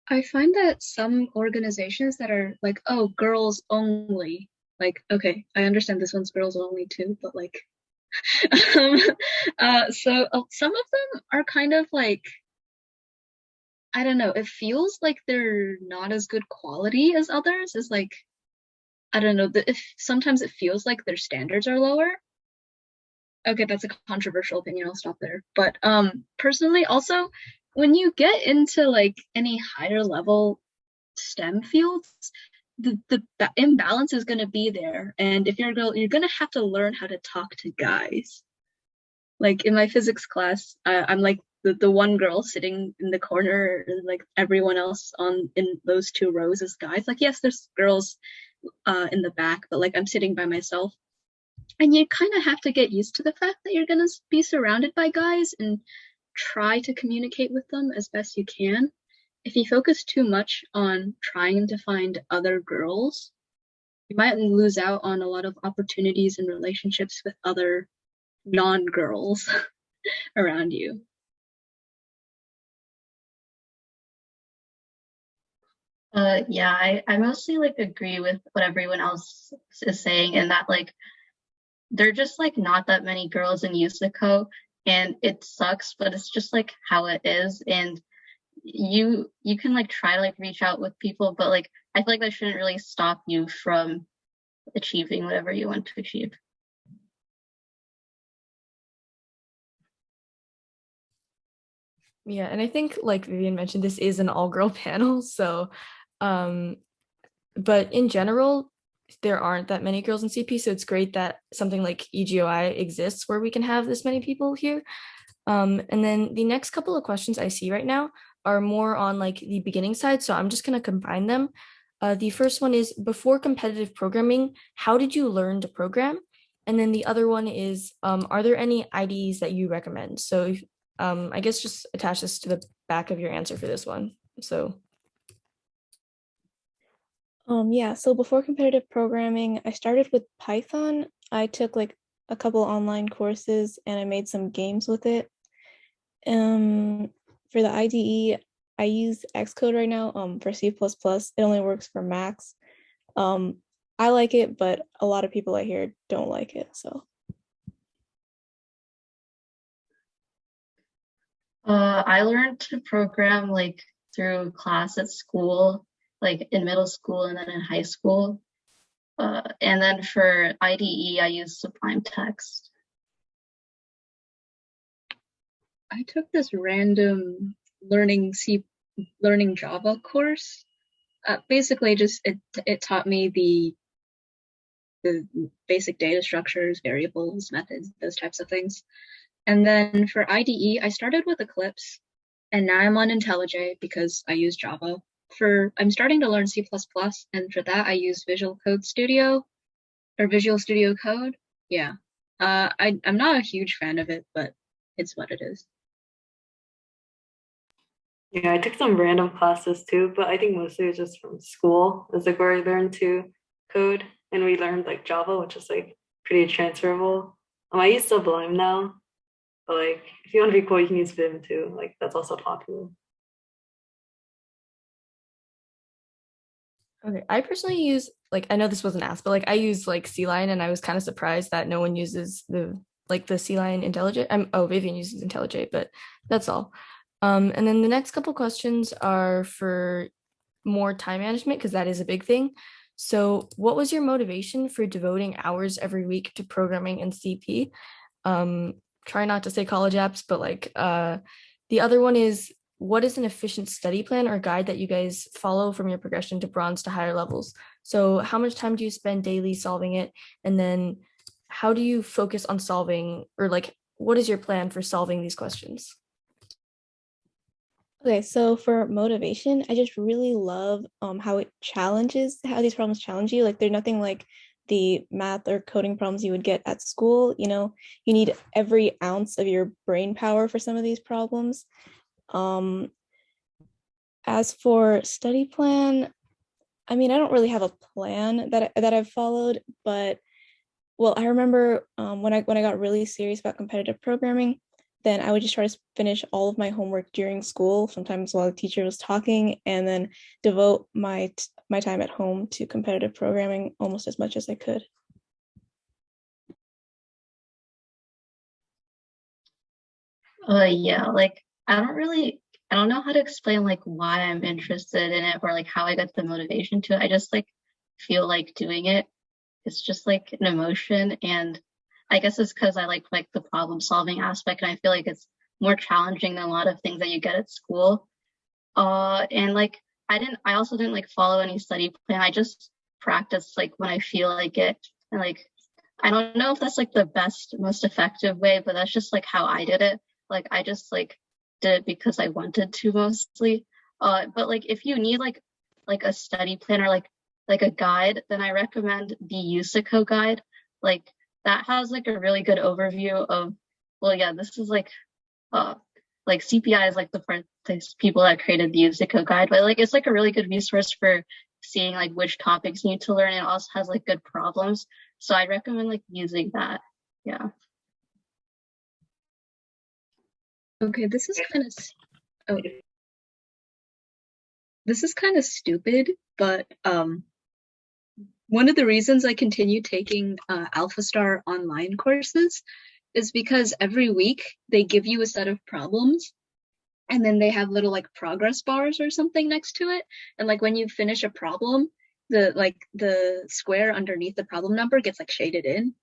S4: I find that some organizations that are like, oh, girls only, like, okay, I understand this one's girls only too, but like, um, some of them are kind of like, I don't know, it feels like they're not as good quality as others. It's like, I don't know, if sometimes it feels like their standards are lower. Okay, that's a controversial opinion. I'll stop there. But personally, also, when you get into like any higher level STEM fields, the imbalance is going to be there. And if you're a girl, you're going to have to learn how to talk to guys. Like in my physics class, I'm like the one girl sitting in the corner, and like everyone else in those two rows is guys. Like, yes, there's girls in the back, but like I'm sitting by myself. And you kind of have to get used to the fact that you're going to be surrounded by guys and try to communicate with them as best you can. If you focus too much on trying to find other girls, you might lose out on a lot of opportunities and relationships with other non-girls around you.
S3: Yeah, I mostly like agree with what everyone else is saying, and that like there are just like not that many girls in USACO, and it sucks, but it's just like how it is. And you can like try to like reach out with people, but like I feel like that shouldn't really stop you from achieving whatever you want to achieve.
S1: Yeah, and I think like Vivian mentioned, this is an all-girl panel, so um but in general, there aren't that many girls in CP, so it's great that something like EGOI exists where we can have this many people here. And then the next couple of questions I see right now are more on like the beginning side, so I'm just going to combine them. The first one is, before competitive programming, how did you learn to program? And then the other one is, are there any IDEs that you recommend? So if, I guess just attach this to the back of your answer for this one. So
S2: Yeah, so before competitive programming, I started with Python. I took like a couple online courses and I made some games with it. For the IDE, I use Xcode right now, for C++. It only works for Macs. I like it, but a lot of people I hear don't like it, so.
S3: I learned to program like through class at school, like in middle school and then in high school. And then for IDE, I use Sublime Text.
S4: I took this random learning Java course. Basically, just it taught me the basic data structures, variables, methods, those types of things. And then for IDE, I started with Eclipse, and now I'm on IntelliJ because I use Java. I'm starting to learn C++, and for that I use Visual Studio Code. Yeah. I'm not a huge fan of it, but it's what it is.
S5: Yeah, I took some random classes too, but I think mostly it was just from school. It's like where I learned to code and we learned like Java, which is like pretty transferable. I use Sublime now, but like if you want to be cool, you can use Vim too. Like that's also popular.
S1: okay, I personally use, like, I know this wasn't asked, but like I use like C line, and I was kind of surprised that no one uses the like the C line IntelliJ. Vivian uses IntelliJ, but that's all. And then the next couple questions are for more time management because that is a big thing. So, what was your motivation for devoting hours every week to programming and CP? Try not to say college apps, but like the other one is, what is an efficient study plan or guide that you guys follow from your progression to bronze to higher levels? So how much time do you spend daily solving it? And then how do you focus on solving, or like, what is your plan for solving these questions?
S2: Okay, so for motivation, I just really love how how these problems challenge you. Like there's nothing like the math or coding problems you would get at school. You know, you need every ounce of your brain power for some of these problems. As for study plan, I mean, I don't really have a plan that I've followed, but well, I remember when I got really serious about competitive programming, then I would just try to finish all of my homework during school, sometimes while the teacher was talking, and then devote my time at home to competitive programming almost as much as I could.
S3: Yeah, like I don't know how to explain like why I'm interested in it or like how I got the motivation to it. I just like feel like doing it. It's just like an emotion, and I guess it's because I like the problem solving aspect, and I feel like it's more challenging than a lot of things that you get at school. And like I also didn't like follow any study plan. I just practice like when I feel like it, and like I don't know if that's like the best, most effective way, but that's just like how I did it. Like I just like did it because I wanted to mostly. But like if you need like a study plan or like a guide, then I recommend the USACO guide. Like that has like a really good overview of, well, yeah, this is like CPI is like the people that created the USACO guide, but like it's like a really good resource for seeing like which topics you need to learn. It also has like good problems, so I recommend like using that. Yeah.
S4: Okay, this is kind of stupid, but one of the reasons I continue taking AlphaStar online courses is because every week they give you a set of problems, and then they have little like progress bars or something next to it. And like when you finish a problem, the square underneath the problem number gets like shaded in.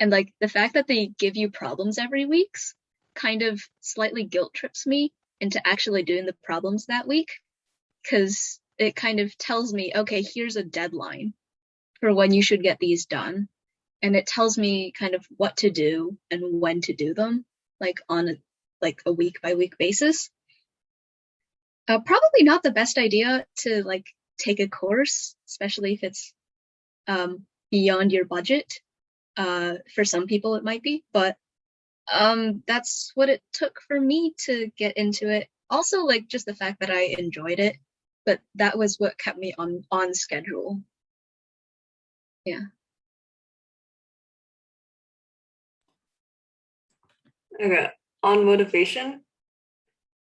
S4: And like the fact that they give you problems every week kind of slightly guilt trips me into actually doing the problems that week, because it kind of tells me, okay, here's a deadline for when you should get these done. And it tells me kind of what to do and when to do them, like on a week by week basis. Probably not the best idea to like take a course, especially if it's beyond your budget. For some people it might be, but that's what it took for me to get into it. Also, like just the fact that I enjoyed it, but that was what kept me on schedule. Yeah.
S5: Okay, on motivation.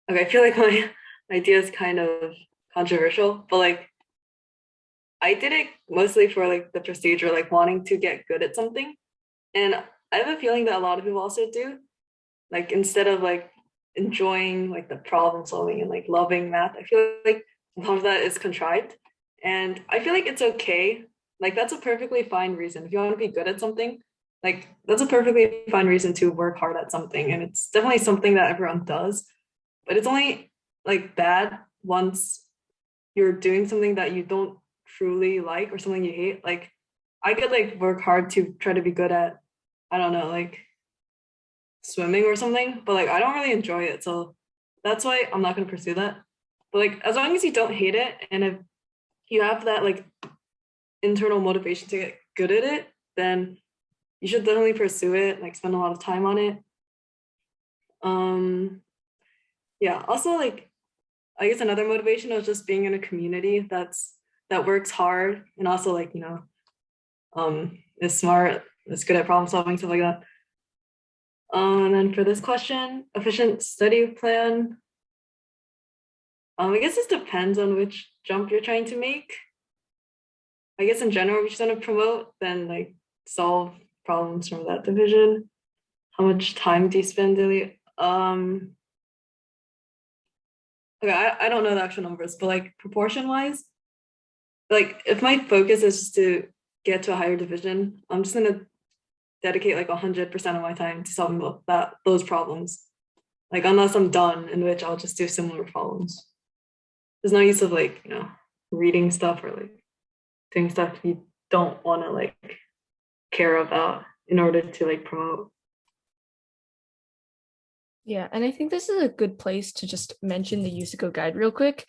S5: Okay, I feel like my idea is kind of controversial, but like I did it mostly for like the prestige or like wanting to get good at something. And I have a feeling that a lot of people also do. Like instead of like enjoying like the problem solving and like loving math, I feel like a lot of that is contrived. And I feel like it's okay. Like that's a perfectly fine reason. If you want to be good at something, like that's a perfectly fine reason to work hard at something. And it's definitely something that everyone does. But it's only like bad once you're doing something that you don't truly like or something you hate. Like I could like work hard to try to be good at, I don't know, like swimming or something, but like I don't really enjoy it. So that's why I'm not going to pursue that. But like as long as you don't hate it and if you have that like internal motivation to get good at it, then you should definitely pursue it, like spend a lot of time on it. Yeah, also like I guess another motivation is just being in a community that works hard and also like, you know, is smart, is good at problem solving, stuff like that. And then for this question, efficient study plan. I guess this depends on which jump you're trying to make. I guess in general, if you just want to promote, then like solve problems from that division. how much time do you spend daily? Okay, I don't know the actual numbers, but like proportion wise, like if my focus is just to get to a higher division, I'm just gonna dedicate like 100% of my time to solving those problems. Like unless I'm done, in which I'll just do similar problems. There's no use of like, reading stuff or like doing stuff you don't want to like care about in order to like promote.
S1: Yeah, and I think this is a good place to just mention the USACO guide real quick.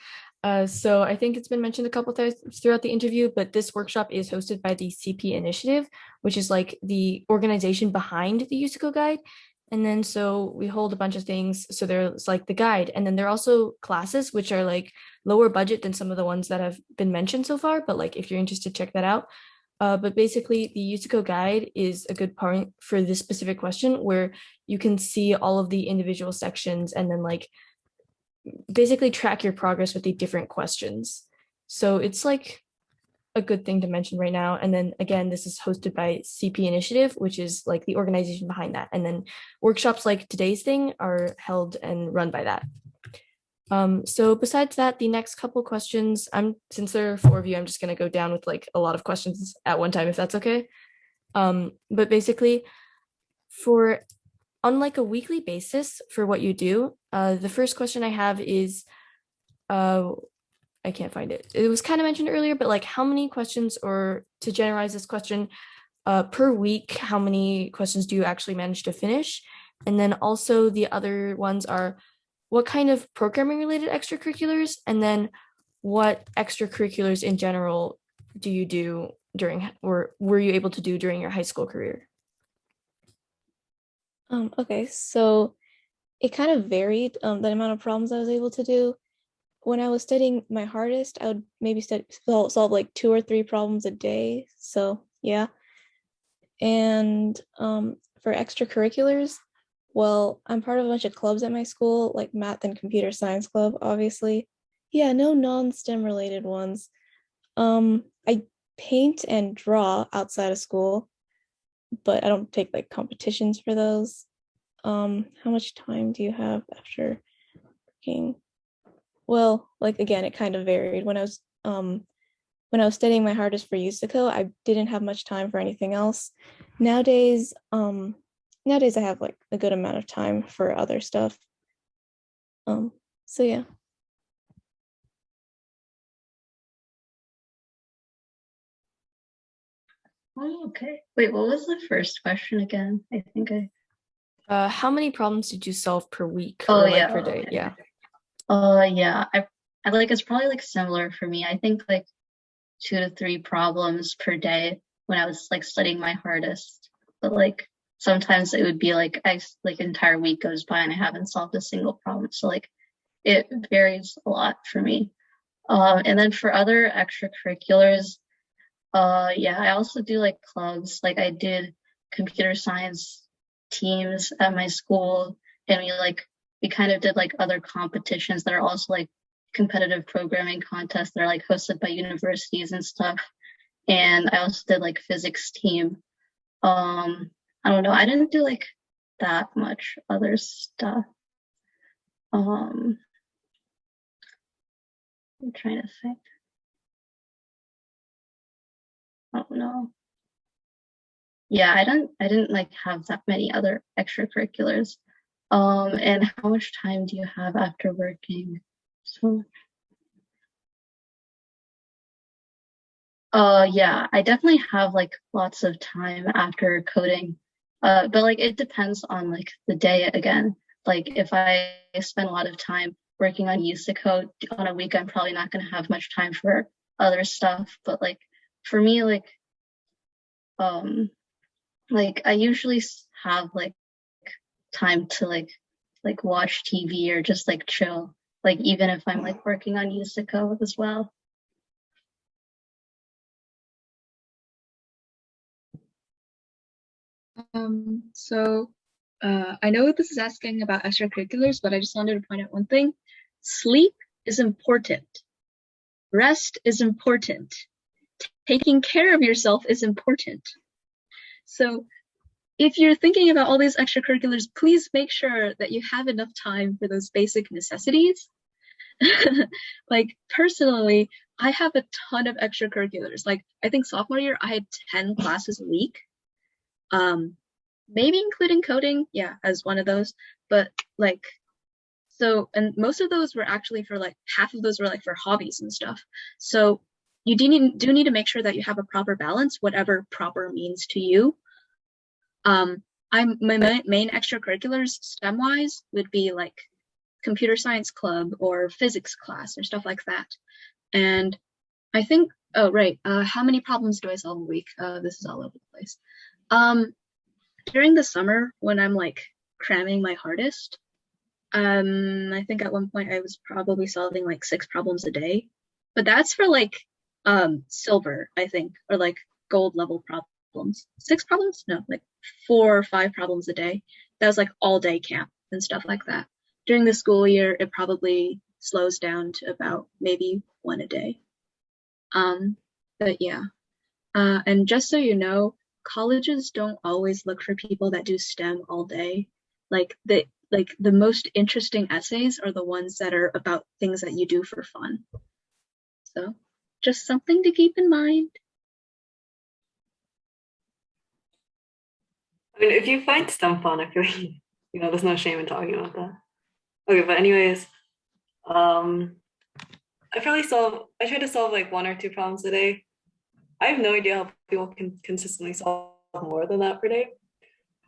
S1: So I think it's been mentioned a couple times throughout the interview, but this workshop is hosted by the CP Initiative, which is like the organization behind the USACO guide. And then so we hold a bunch of things. So there's like the guide, and then there are also classes which are like lower budget than some of the ones that have been mentioned so far. But like if you're interested, check that out. But basically, the USACO guide is a good part for this specific question where you can see all of the individual sections and then like basically track your progress with the different questions. So it's like a good thing to mention right now. And then again, this is hosted by CP Initiative, which is like the organization behind that. And then workshops like today's thing are held and run by that. So besides that, the next couple questions, since there are 4 of you, I'm just gonna go down with like a lot of questions at one time, if that's okay. But basically, on like a weekly basis for what you do, the first question I have is, I can't find it. It was kind of mentioned earlier, but like how many questions, or to generalize this question, per week, how many questions do you actually manage to finish? And then also the other ones are, what kind of programming related extracurriculars, and then what extracurriculars in general do you do during, or were you able to do during your high school career?
S2: Okay, so it kind of varied, the amount of problems I was able to do. When I was studying my hardest, I would maybe solve like 2 or 3 problems a day. So yeah. And for extracurriculars, well, I'm part of a bunch of clubs at my school, like math and computer science club, obviously. Yeah, no non-STEM related ones. I paint and draw outside of school, but I don't take like competitions for those. How much time do you have after working? Well, like again, it kind of varied. When I was studying my hardest for USACO, I didn't have much time for anything else. Nowadays, I have like a good amount of time for other stuff. So yeah.
S3: Oh, okay. Wait, what was the first question again? I think
S1: How many problems did you solve per week,
S3: Oh,
S1: or like
S3: yeah.
S1: per day?
S3: Okay.
S1: Yeah.
S3: Yeah. I like, it's probably like similar for me. I think like 2 to 3 problems per day when I was like studying my hardest. But like sometimes it would be like like an entire week goes by and I haven't solved a single problem. So like it varies a lot for me. And then for other extracurriculars, yeah, I also do like clubs. Like I did computer science teams at my school, and we kind of did like other competitions that are also like competitive programming contests that are like hosted by universities and stuff. And I also did like physics team. I don't know, I didn't do like that much other stuff. I'm trying to think. I don't know. Yeah, I didn't like have that many other extracurriculars. And how much time do you have after working? So yeah, I definitely have like lots of time after coding. But like it depends on like the day again. Like if I spend a lot of time working on USACO on a week, I'm probably not gonna have much time for other stuff. But like for me, like I usually have like time to like watch TV or just like chill. Like even if I'm like working on USACO as well.
S4: So I know this is asking about extracurriculars, but I just wanted to point out one thing. Sleep is important. Rest is important. Taking care of yourself is important. So if you're thinking about all these extracurriculars, please make sure that you have enough time for those basic necessities. Like personally, I have a ton of extracurriculars. Like I think sophomore year I had 10 classes a week. Maybe including coding, yeah, as one of those. But like, so, and most of those were actually for like, half of those were like for hobbies and stuff. So you do need to make sure that you have a proper balance, whatever proper means to you. My main extracurriculars STEM wise would be like computer science club or physics class or stuff like that. And I think, oh, right. How many problems do I solve a week? This is all over the place. During the summer when I'm like cramming my hardest, I think at one point I was probably solving like 6 problems a day, but that's for like silver, I think, or like gold level problems. 6 problems? No, like 4 or 5 problems a day. That was like all day camp and stuff like that. During the school year, it probably slows down to about maybe 1 a day. But yeah. And just so you know, colleges don't always look for people that do STEM all day. Like the most interesting essays are the ones that are about things that you do for fun. So just something to keep in mind.
S5: I mean, if you find STEM fun, I feel like, there's no shame in talking about that. Okay, but anyways, I try to solve like 1 or 2 problems a day. I have no idea how people can consistently solve more than that per day.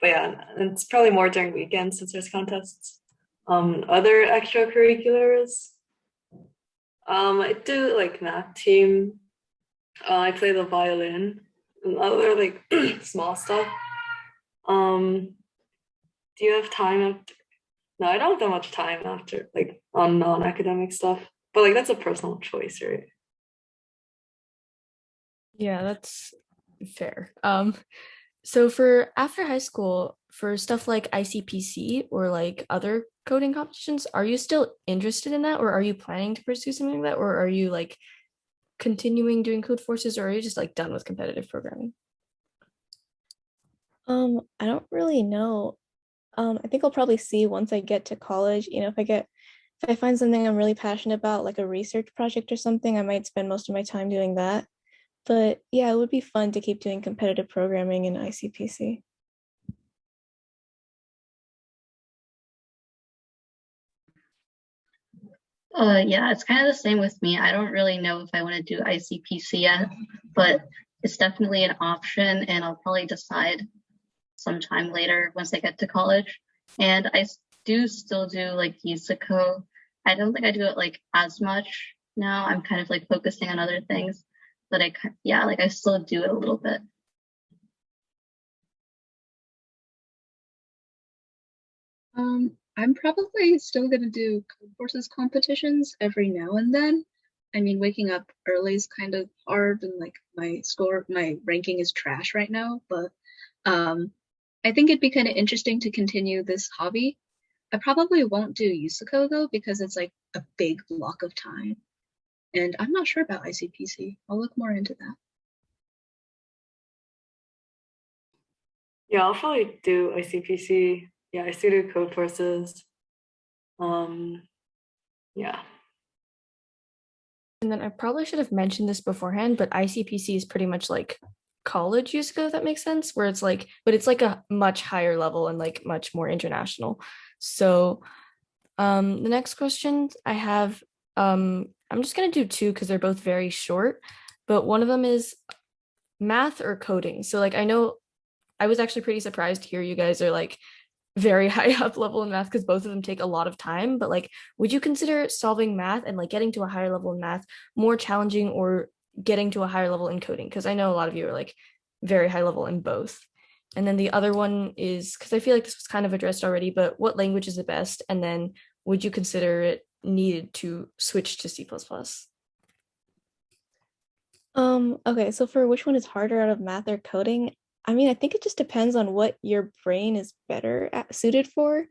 S5: But yeah, it's probably more during weekends since there's contests. Other extracurriculars, I do like math team. I play the violin and other like small stuff. Do you have time after? No, I don't have that much time after like on non-academic stuff. But like that's a personal choice, right?
S1: Yeah, that's fair. So for after high school, for stuff like ICPC or like other coding competitions, are you still interested in that, or are you planning to pursue something like that, or are you like continuing doing code forces, or are you just like done with competitive programming?
S2: I don't really know. I think I'll probably see once I get to college, if I find something I'm really passionate about, like a research project or something, I might spend most of my time doing that. But yeah, it would be fun to keep doing competitive programming in ICPC.
S3: Yeah, it's kind of the same with me. I don't really know if I want to do ICPC yet, but it's definitely an option, and I'll probably decide sometime later once I get to college. And I do still do like USACO. I don't think I do it like as much now. I'm kind of like focusing on other things, but I still do it a little bit.
S4: I'm probably still gonna do code forces competitions every now and then. I mean, waking up early is kind of hard, and like my ranking is trash right now, but I think it'd be kind of interesting to continue this hobby. I probably won't do USACO though, because it's like a big block of time. And I'm not sure about ICPC. I'll look more into that.
S5: Yeah, I'll probably do ICPC. Yeah, I still do code forces. Yeah.
S1: And then I probably should have mentioned this beforehand, but ICPC is pretty much like college USACO, if that makes sense, where it's like, but it's like a much higher level and like much more international. So the next question I have, I'm just gonna do 2 because they're both very short, but one of them is math or coding. So like I know I was actually pretty surprised to hear you guys are like very high up level in math because both of them take a lot of time, but like would you consider solving math and like getting to a higher level in math more challenging, or getting to a higher level in coding? Because I know a lot of you are like very high level in both. And then the other one is, because I feel like this was kind of addressed already, but what language is the best, and then would you consider it needed to switch to C++?
S2: Okay, so for which one is harder out of math or coding, I mean, I think it just depends on what your brain is suited for.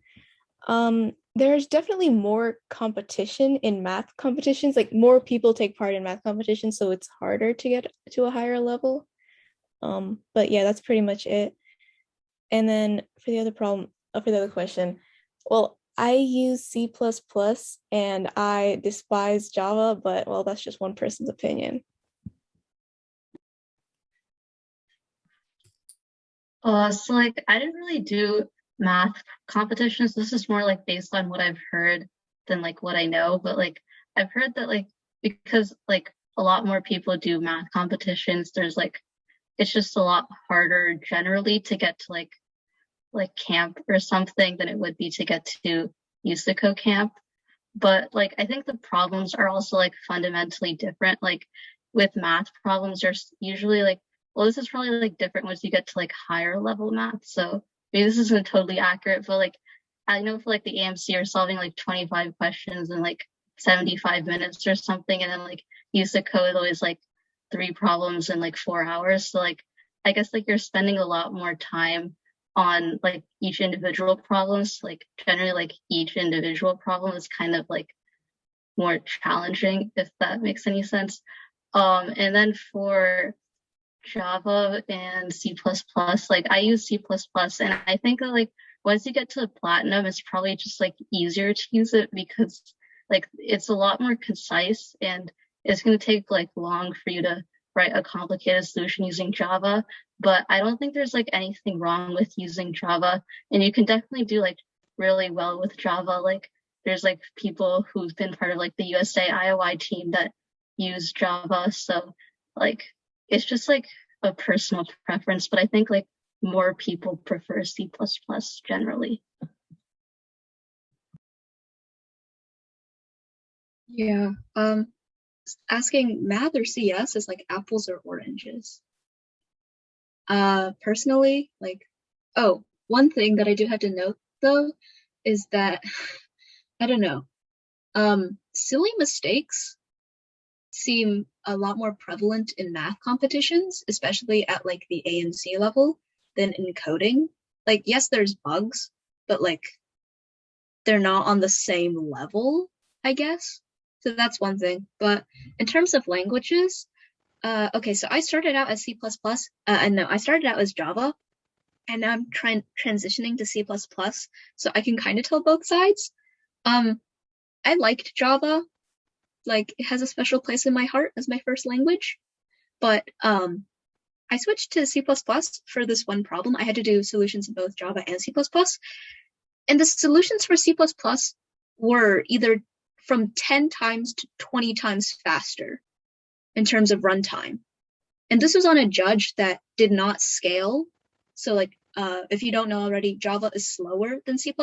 S2: There's definitely more competition in math competitions, like more people take part in math competitions, so it's harder to get to a higher level. But yeah, that's pretty much it. And then for the other for the other question, well, I use C++ and I despise Java, but well, that's just one person's opinion.
S3: So like I didn't really do math competitions. This is more like based on what I've heard than like what I know. But like I've heard that like because like a lot more people do math competitions, there's like it's just a lot harder generally to get to like camp or something than it would be to get to USACO camp. But like I think the problems are also like fundamentally different. Like with math problems, there's usually like, well, this is probably like different once you get to like higher level math. So maybe this isn't totally accurate, but like I know for like the AMC are solving like 25 questions in like 75 minutes or something, and then like USACO is always like 3 problems in like 4 hours. So like I guess like you're spending a lot more time on like each individual problems. Like generally like each individual problem is kind of like more challenging, if that makes any sense. And then for Java and C++, like I use C++, and I think that like once you get to platinum, it's probably just like easier to use it because like it's a lot more concise and it's going to take like long for you to write a complicated solution using Java. But I don't think there's like anything wrong with using Java, and you can definitely do like really well with Java. Like there's like people who've been part of like the USA EGOI team that use Java, so like it's just like a personal preference, but I think like more people prefer C++ generally.
S4: Yeah. Asking math or CS is like apples or oranges. Personally, like, oh, one thing that I do have to note though is that I don't know. Silly mistakes seem a lot more prevalent in math competitions, especially at like the AMC level, than in coding. Like, yes, there's bugs, but like they're not on the same level, I guess. So that's one thing. But in terms of languages, okay, so I started out as C++, and no, I started out as Java, and now I'm transitioning to C++, so I can kind of tell both sides. I liked Java, like it has a special place in my heart as my first language, but I switched to C++ for this one problem. I had to do solutions in both Java and C++, and the solutions for C++ were either from 10 times to 20 times faster in terms of runtime. And this was on a judge that did not scale. So like, if you don't know already, Java is slower than C++.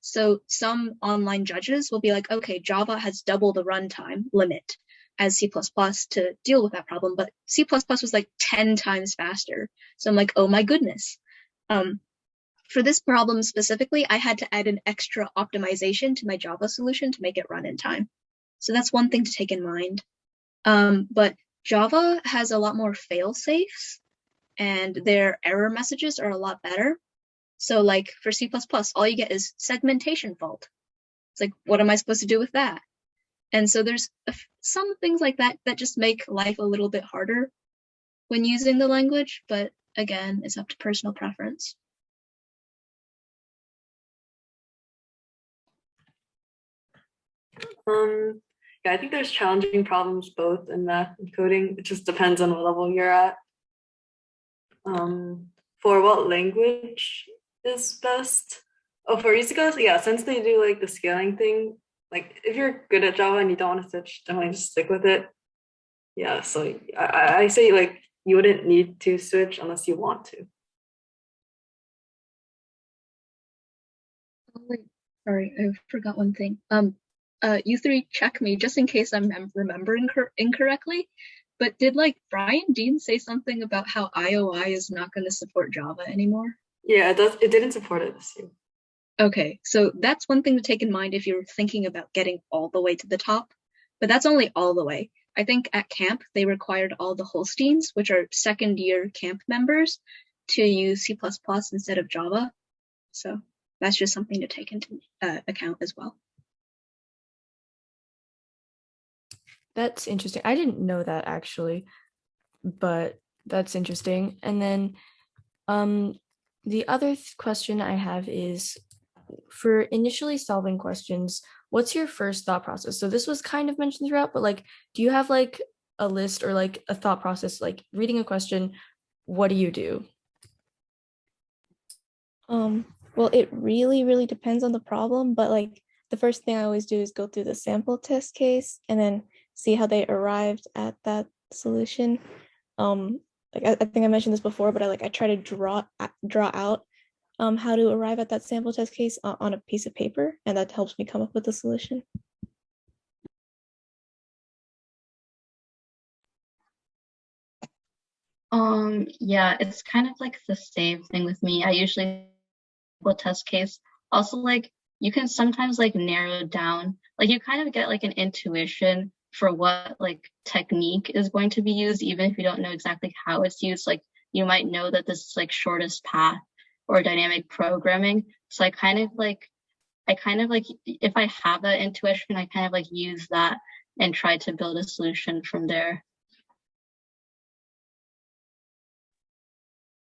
S4: So some online judges will be like, okay, Java has double the runtime limit as C++ to deal with that problem, but C++ was like 10 times faster. So I'm like, oh my goodness. For this problem specifically, I had to add an extra optimization to my Java solution to make it run in time. So that's one thing to take in mind. But Java has a lot more fail safes and their error messages are a lot better. So like for C++, all you get is segmentation fault. It's like, what am I supposed to do with that? And so there's some things like that that just make life a little bit harder when using the language. But again, it's up to personal preference.
S5: Yeah, I think there's challenging problems both in math and coding. It just depends on what level you're at. For what language is best? Oh, for Usago, yeah, since they do like the scaling thing, like if you're good at Java and you don't want to switch, definitely just stick with it. Yeah, so I say like you wouldn't need to switch unless you want to.
S4: Oh, wait, sorry, I forgot one thing. You three check me just in case I'm remembering incorrectly. But did like Brian Dean say something about how IOI is not going to support Java anymore?
S5: Yeah, it does. It didn't support it this year.
S4: Okay, so that's one thing to take in mind if you're thinking about getting all the way to the top. But that's only all the way. I think at camp, they required all the Holsteins, which are second year camp members, to use C++ instead of Java. So that's just something to take into account as well.
S1: That's interesting. I didn't know that actually, but that's interesting. And then The other question I have is for initially solving questions, what's your first thought process? So this was kind of mentioned throughout, but like, do you have like a list or like a thought process, like reading a question, what do you do?
S2: Well, it really depends on the problem, but like the first thing I always do is go through the sample test case and then see how they arrived at that solution. Like I think I mentioned this before, but I try to draw out how to arrive at that sample test case on a piece of paper, and that helps me come up with a solution.
S3: Yeah, it's kind of like the same thing with me. I usually will test case. Also, like you can sometimes like narrow down, like you kind of get like an intuition for what like technique is going to be used, even if you don't know exactly how it's used. Like you might know that this is like shortest path or dynamic programming. So I kind of like if I have that intuition, I kind of like use that and try to build a solution from there.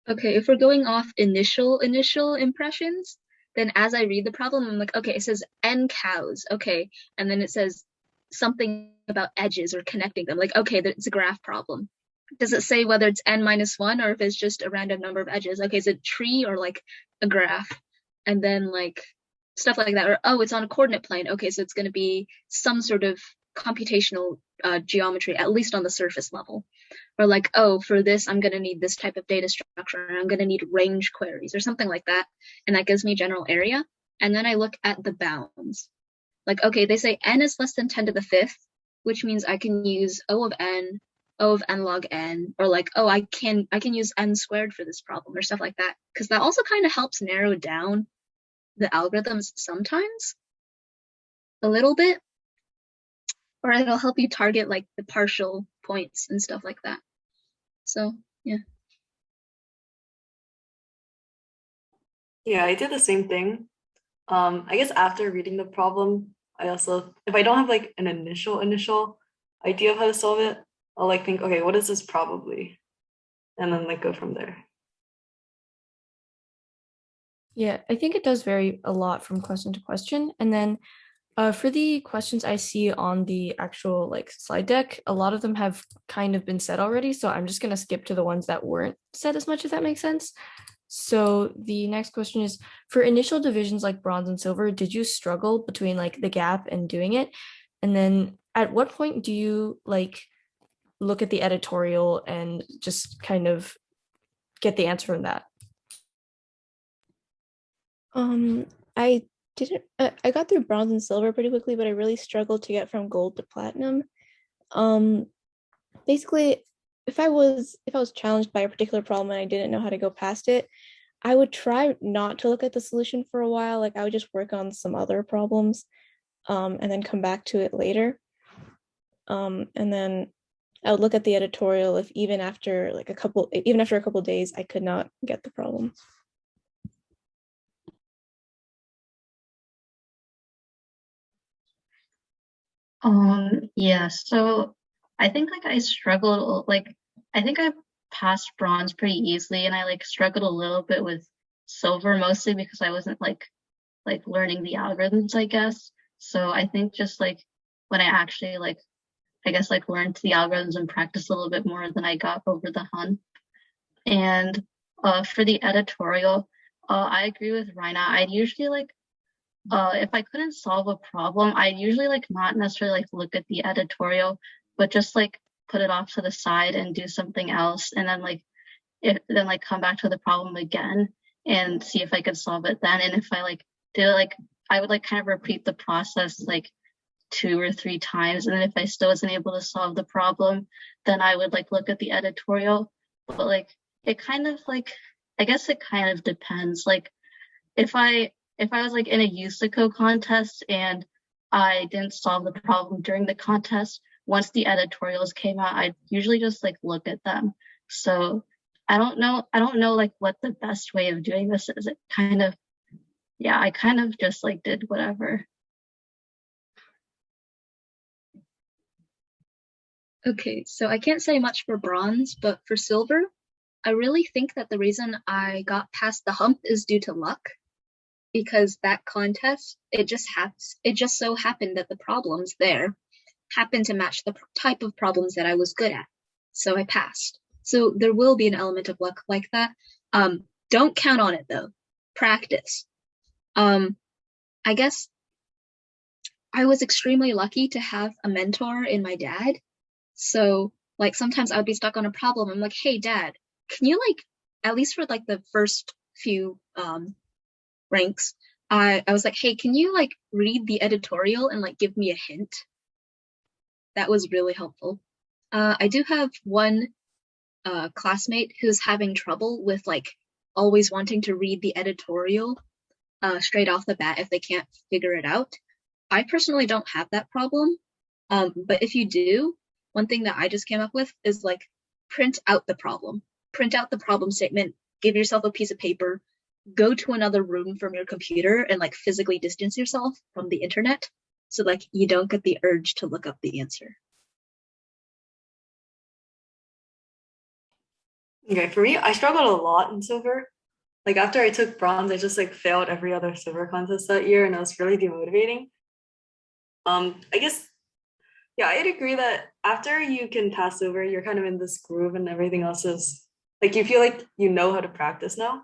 S4: Okay, if we're going off initial impressions, then as I read the problem, I'm like, okay, it says n cows, okay, and then it says something about edges or connecting them, like, okay, it's a graph problem. Does it say whether it's n minus 1 or if it's just a random number of edges? Okay, is it a tree or like a graph? And then like stuff like that, or oh, it's on a coordinate plane. Okay, so it's going to be some sort of computational geometry, at least on the surface level. Or like, oh, for this, I'm going to need this type of data structure, and I'm going to need range queries or something like that. And that gives me general area. And then I look at the bounds. Like, okay, they say n is less than 10 to the 5th, which means I can use O of n log n, or like, oh, I can use n squared for this problem or stuff like that. Because that also kind of helps narrow down the algorithms sometimes a little bit, or it'll help you target like the partial points and stuff like that. So yeah.
S5: Yeah, I did the same thing. I guess after reading the problem, I also, if I don't have like an initial idea of how to solve it, I'll like think, okay, what is this probably? And then like go from there.
S1: Yeah, I think it does vary a lot from question to question. And then for the questions I see on the actual like slide deck, a lot of them have kind of been said already. So I'm just gonna skip to the ones that weren't said as much, if that makes sense. So the next question is, for initial divisions like bronze and silver, did you struggle between like the gap and doing it? And then at what point do you like look at the editorial and just kind of get the answer from that?
S2: I didn't. I got through bronze and silver pretty quickly, but I really struggled to get from gold to platinum. Basically, if I was challenged by a particular problem and I didn't know how to go past it, I would try not to look at the solution for a while. Like I would just work on some other problems, and then come back to it later. And then I would look at the editorial if even after a couple days, I could not get the problem.
S3: Yeah, so I think like I struggled, like I think I passed bronze pretty easily, and I like struggled a little bit with silver, mostly because I wasn't like learning the algorithms, I guess. So I think just like when I actually like I guess like learned the algorithms and practiced a little bit more, than I got over the hump. And for the editorial, I agree with Rayna. I'd usually like if I couldn't solve a problem, I'd usually like not necessarily like look at the editorial, but just like put it off to the side and do something else, and then like then like come back to the problem again and see if I could solve it then. And if I like did it, like I would like kind of repeat the process like 2 or 3 times, and then if I still wasn't able to solve the problem, then I would like look at the editorial. But like it kind of like I guess it kind of depends. Like if I was like in a USACO contest and I didn't solve the problem during the contest, once the editorials came out, I'd usually just like look at them. So I don't know like what the best way of doing this is. It kind of, yeah, I kind of just like did whatever.
S4: Okay, so I can't say much for bronze, but for silver, I really think that the reason I got past the hump is due to luck, because that contest, it just so happened that the problems there happened to match the type of problems that I was good at. So I passed. So there will be an element of luck like that. Don't count on it though. Practice. I guess I was extremely lucky to have a mentor in my dad. So like sometimes I would be stuck on a problem. I'm like, hey dad, can you like, at least for like the first few ranks, I was like, hey, can you like read the editorial and like give me a hint? That was really helpful. I do have one classmate who's having trouble with like always wanting to read the editorial straight off the bat if they can't figure it out. I personally don't have that problem, but if you do, one thing that I just came up with is like print out the problem statement, give yourself a piece of paper, go to another room from your computer and like physically distance yourself from the internet so like you don't get the urge to look up the answer.
S5: Okay, for me, I struggled a lot in silver. Like after I took bronze, I just like failed every other silver contest that year, and it was really demotivating. I guess, yeah, I'd agree that after you can pass silver, you're kind of in this groove, and everything else is like you feel like you know how to practice now.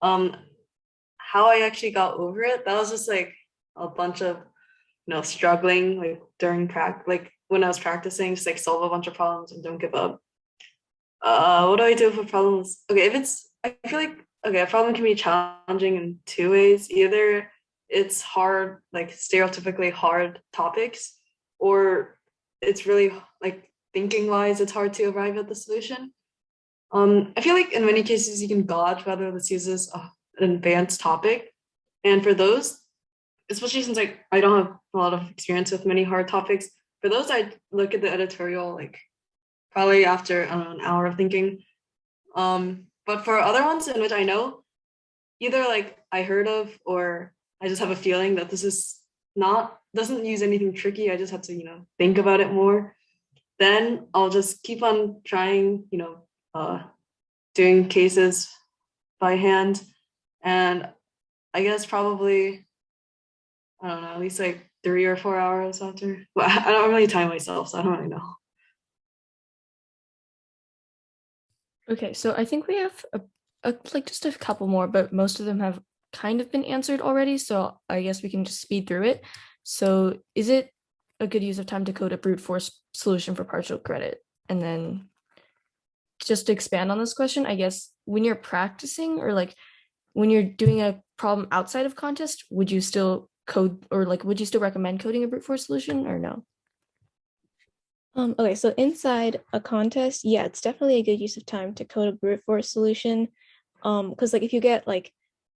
S5: How I actually got over it, that was just like a bunch of struggling like during practice, like when I was practicing, just like solve a bunch of problems and don't give up. What do I do for problems? Okay, I feel like, okay, a problem can be challenging in two ways. Either it's hard, like stereotypically hard topics, or it's really like thinking wise, it's hard to arrive at the solution. I feel like in many cases you can gauge whether this uses an advanced topic. And for those, especially since I don't have a lot of experience with many hard topics, for those I'd look at the editorial like probably after, I don't know, an hour of thinking. But for other ones in which I know, either like I heard of or I just have a feeling that this is doesn't use anything tricky. I just have to, think about it more. Then I'll just keep on trying, doing cases by hand. And I guess probably, I don't know, at least like 3 or 4 hours after. Well, I don't really time myself, so I don't really know.
S1: Okay, so I think we have like just a couple more, but most of them have kind of been answered already. So I guess we can just speed through it. So is it a good use of time to code a brute force solution for partial credit? And then just to expand on this question, I guess when you're practicing or like when you're doing a problem outside of contest, would you still code or like would you still recommend coding a brute force solution or no?
S2: Okay, so inside a contest, yeah, it's definitely a good use of time to code a brute force solution. Because like if you get like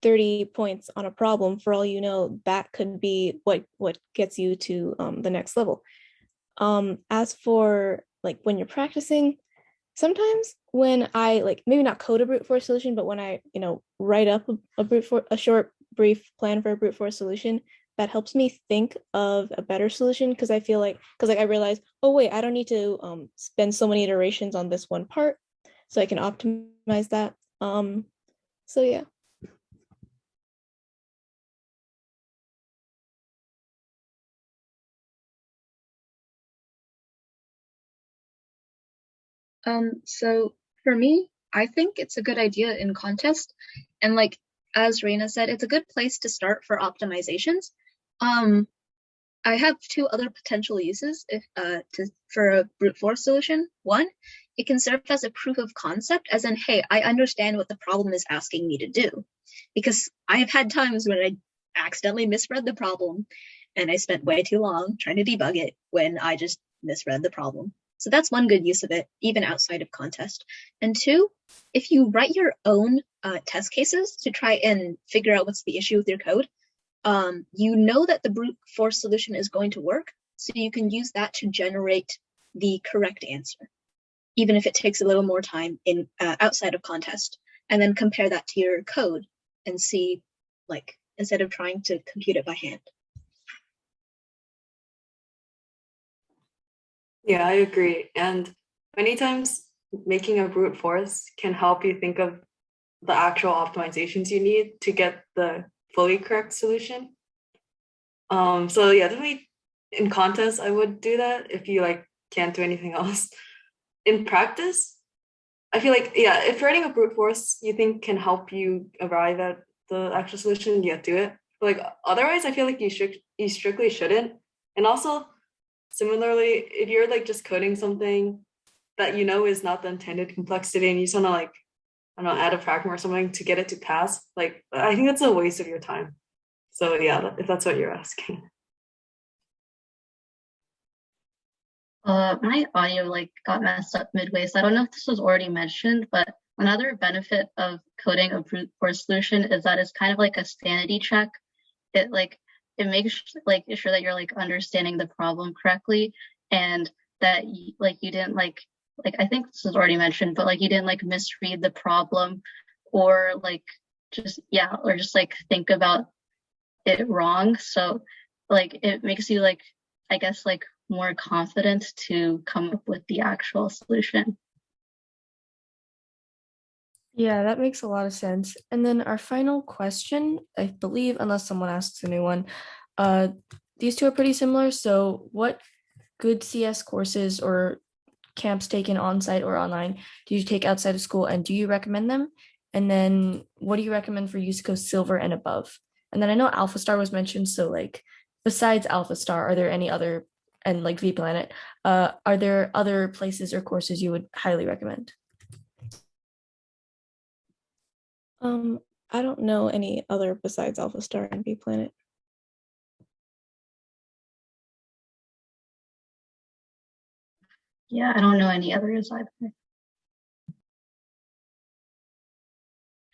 S2: 30 points on a problem, for all you know, that could be what gets you to the next level. As for like when you're practicing, sometimes when I like maybe not code a brute force solution, but when I write up a short brief plan for a brute force solution, that helps me think of a better solution because I feel like I realize, oh wait, I don't need to spend so many iterations on this one part, so I can optimize that. So yeah.
S4: So for me, I think it's a good idea in contest, and like as Rayna said, it's a good place to start for optimizations. I have two other potential uses for a brute force solution. One, it can serve as a proof of concept, as in, hey, I understand what the problem is asking me to do. Because I have had times when I accidentally misread the problem and I spent way too long trying to debug it when I just misread the problem. So that's one good use of it, even outside of contest. And two, if you write your own test cases to try and figure out what's the issue with your code, you know that the brute force solution is going to work, so you can use that to generate the correct answer, even if it takes a little more time in outside of contest, and then compare that to your code and see, like, instead of trying to compute it by hand.
S5: Yeah, I agree. And many times making a brute force can help you think of the actual optimizations you need to get the fully correct solution. So yeah, definitely in contests, I would do that if you like can't do anything else. In practice, I feel like, yeah, if writing a brute force you think can help you arrive at the actual solution, yeah, do it. But like otherwise, I feel like you strictly shouldn't. And also, similarly, if you're like just coding something that you know is not the intended complexity and you just want to like, I don't know, add a pragma or something to get it to pass, like I think that's a waste of your time. So yeah, if that's what you're asking.
S3: My audio like got messed up midway, so I don't know if this was already mentioned, but another benefit of coding a brute force solution is that it's kind of like a sanity check. It makes like sure that you're like understanding the problem correctly, and that you didn't like I think this was already mentioned, but like you didn't like misread the problem, or like just like think about it wrong. So like it makes you like, I guess, like more confident to come up with the actual solution.
S1: Yeah, that makes a lot of sense. And then our final question, I believe, unless someone asks a new one, these two are pretty similar. So what good CS courses or camps taken on-site or online do you take outside of school, and do you recommend them? And then what do you recommend for USACO Silver and above? And then I know Alpha Star was mentioned, so like besides Alpha Star, are there any other, and like V Planet, are there other places or courses you would highly recommend?
S2: I don't know any other besides Alpha Star and B Planet.
S3: Yeah, I don't know any others either.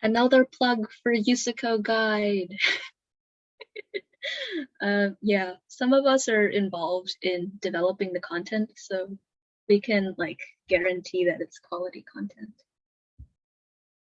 S4: Another plug for USACO guide. Yeah, some of us are involved in developing the content, so we can like guarantee that it's quality content.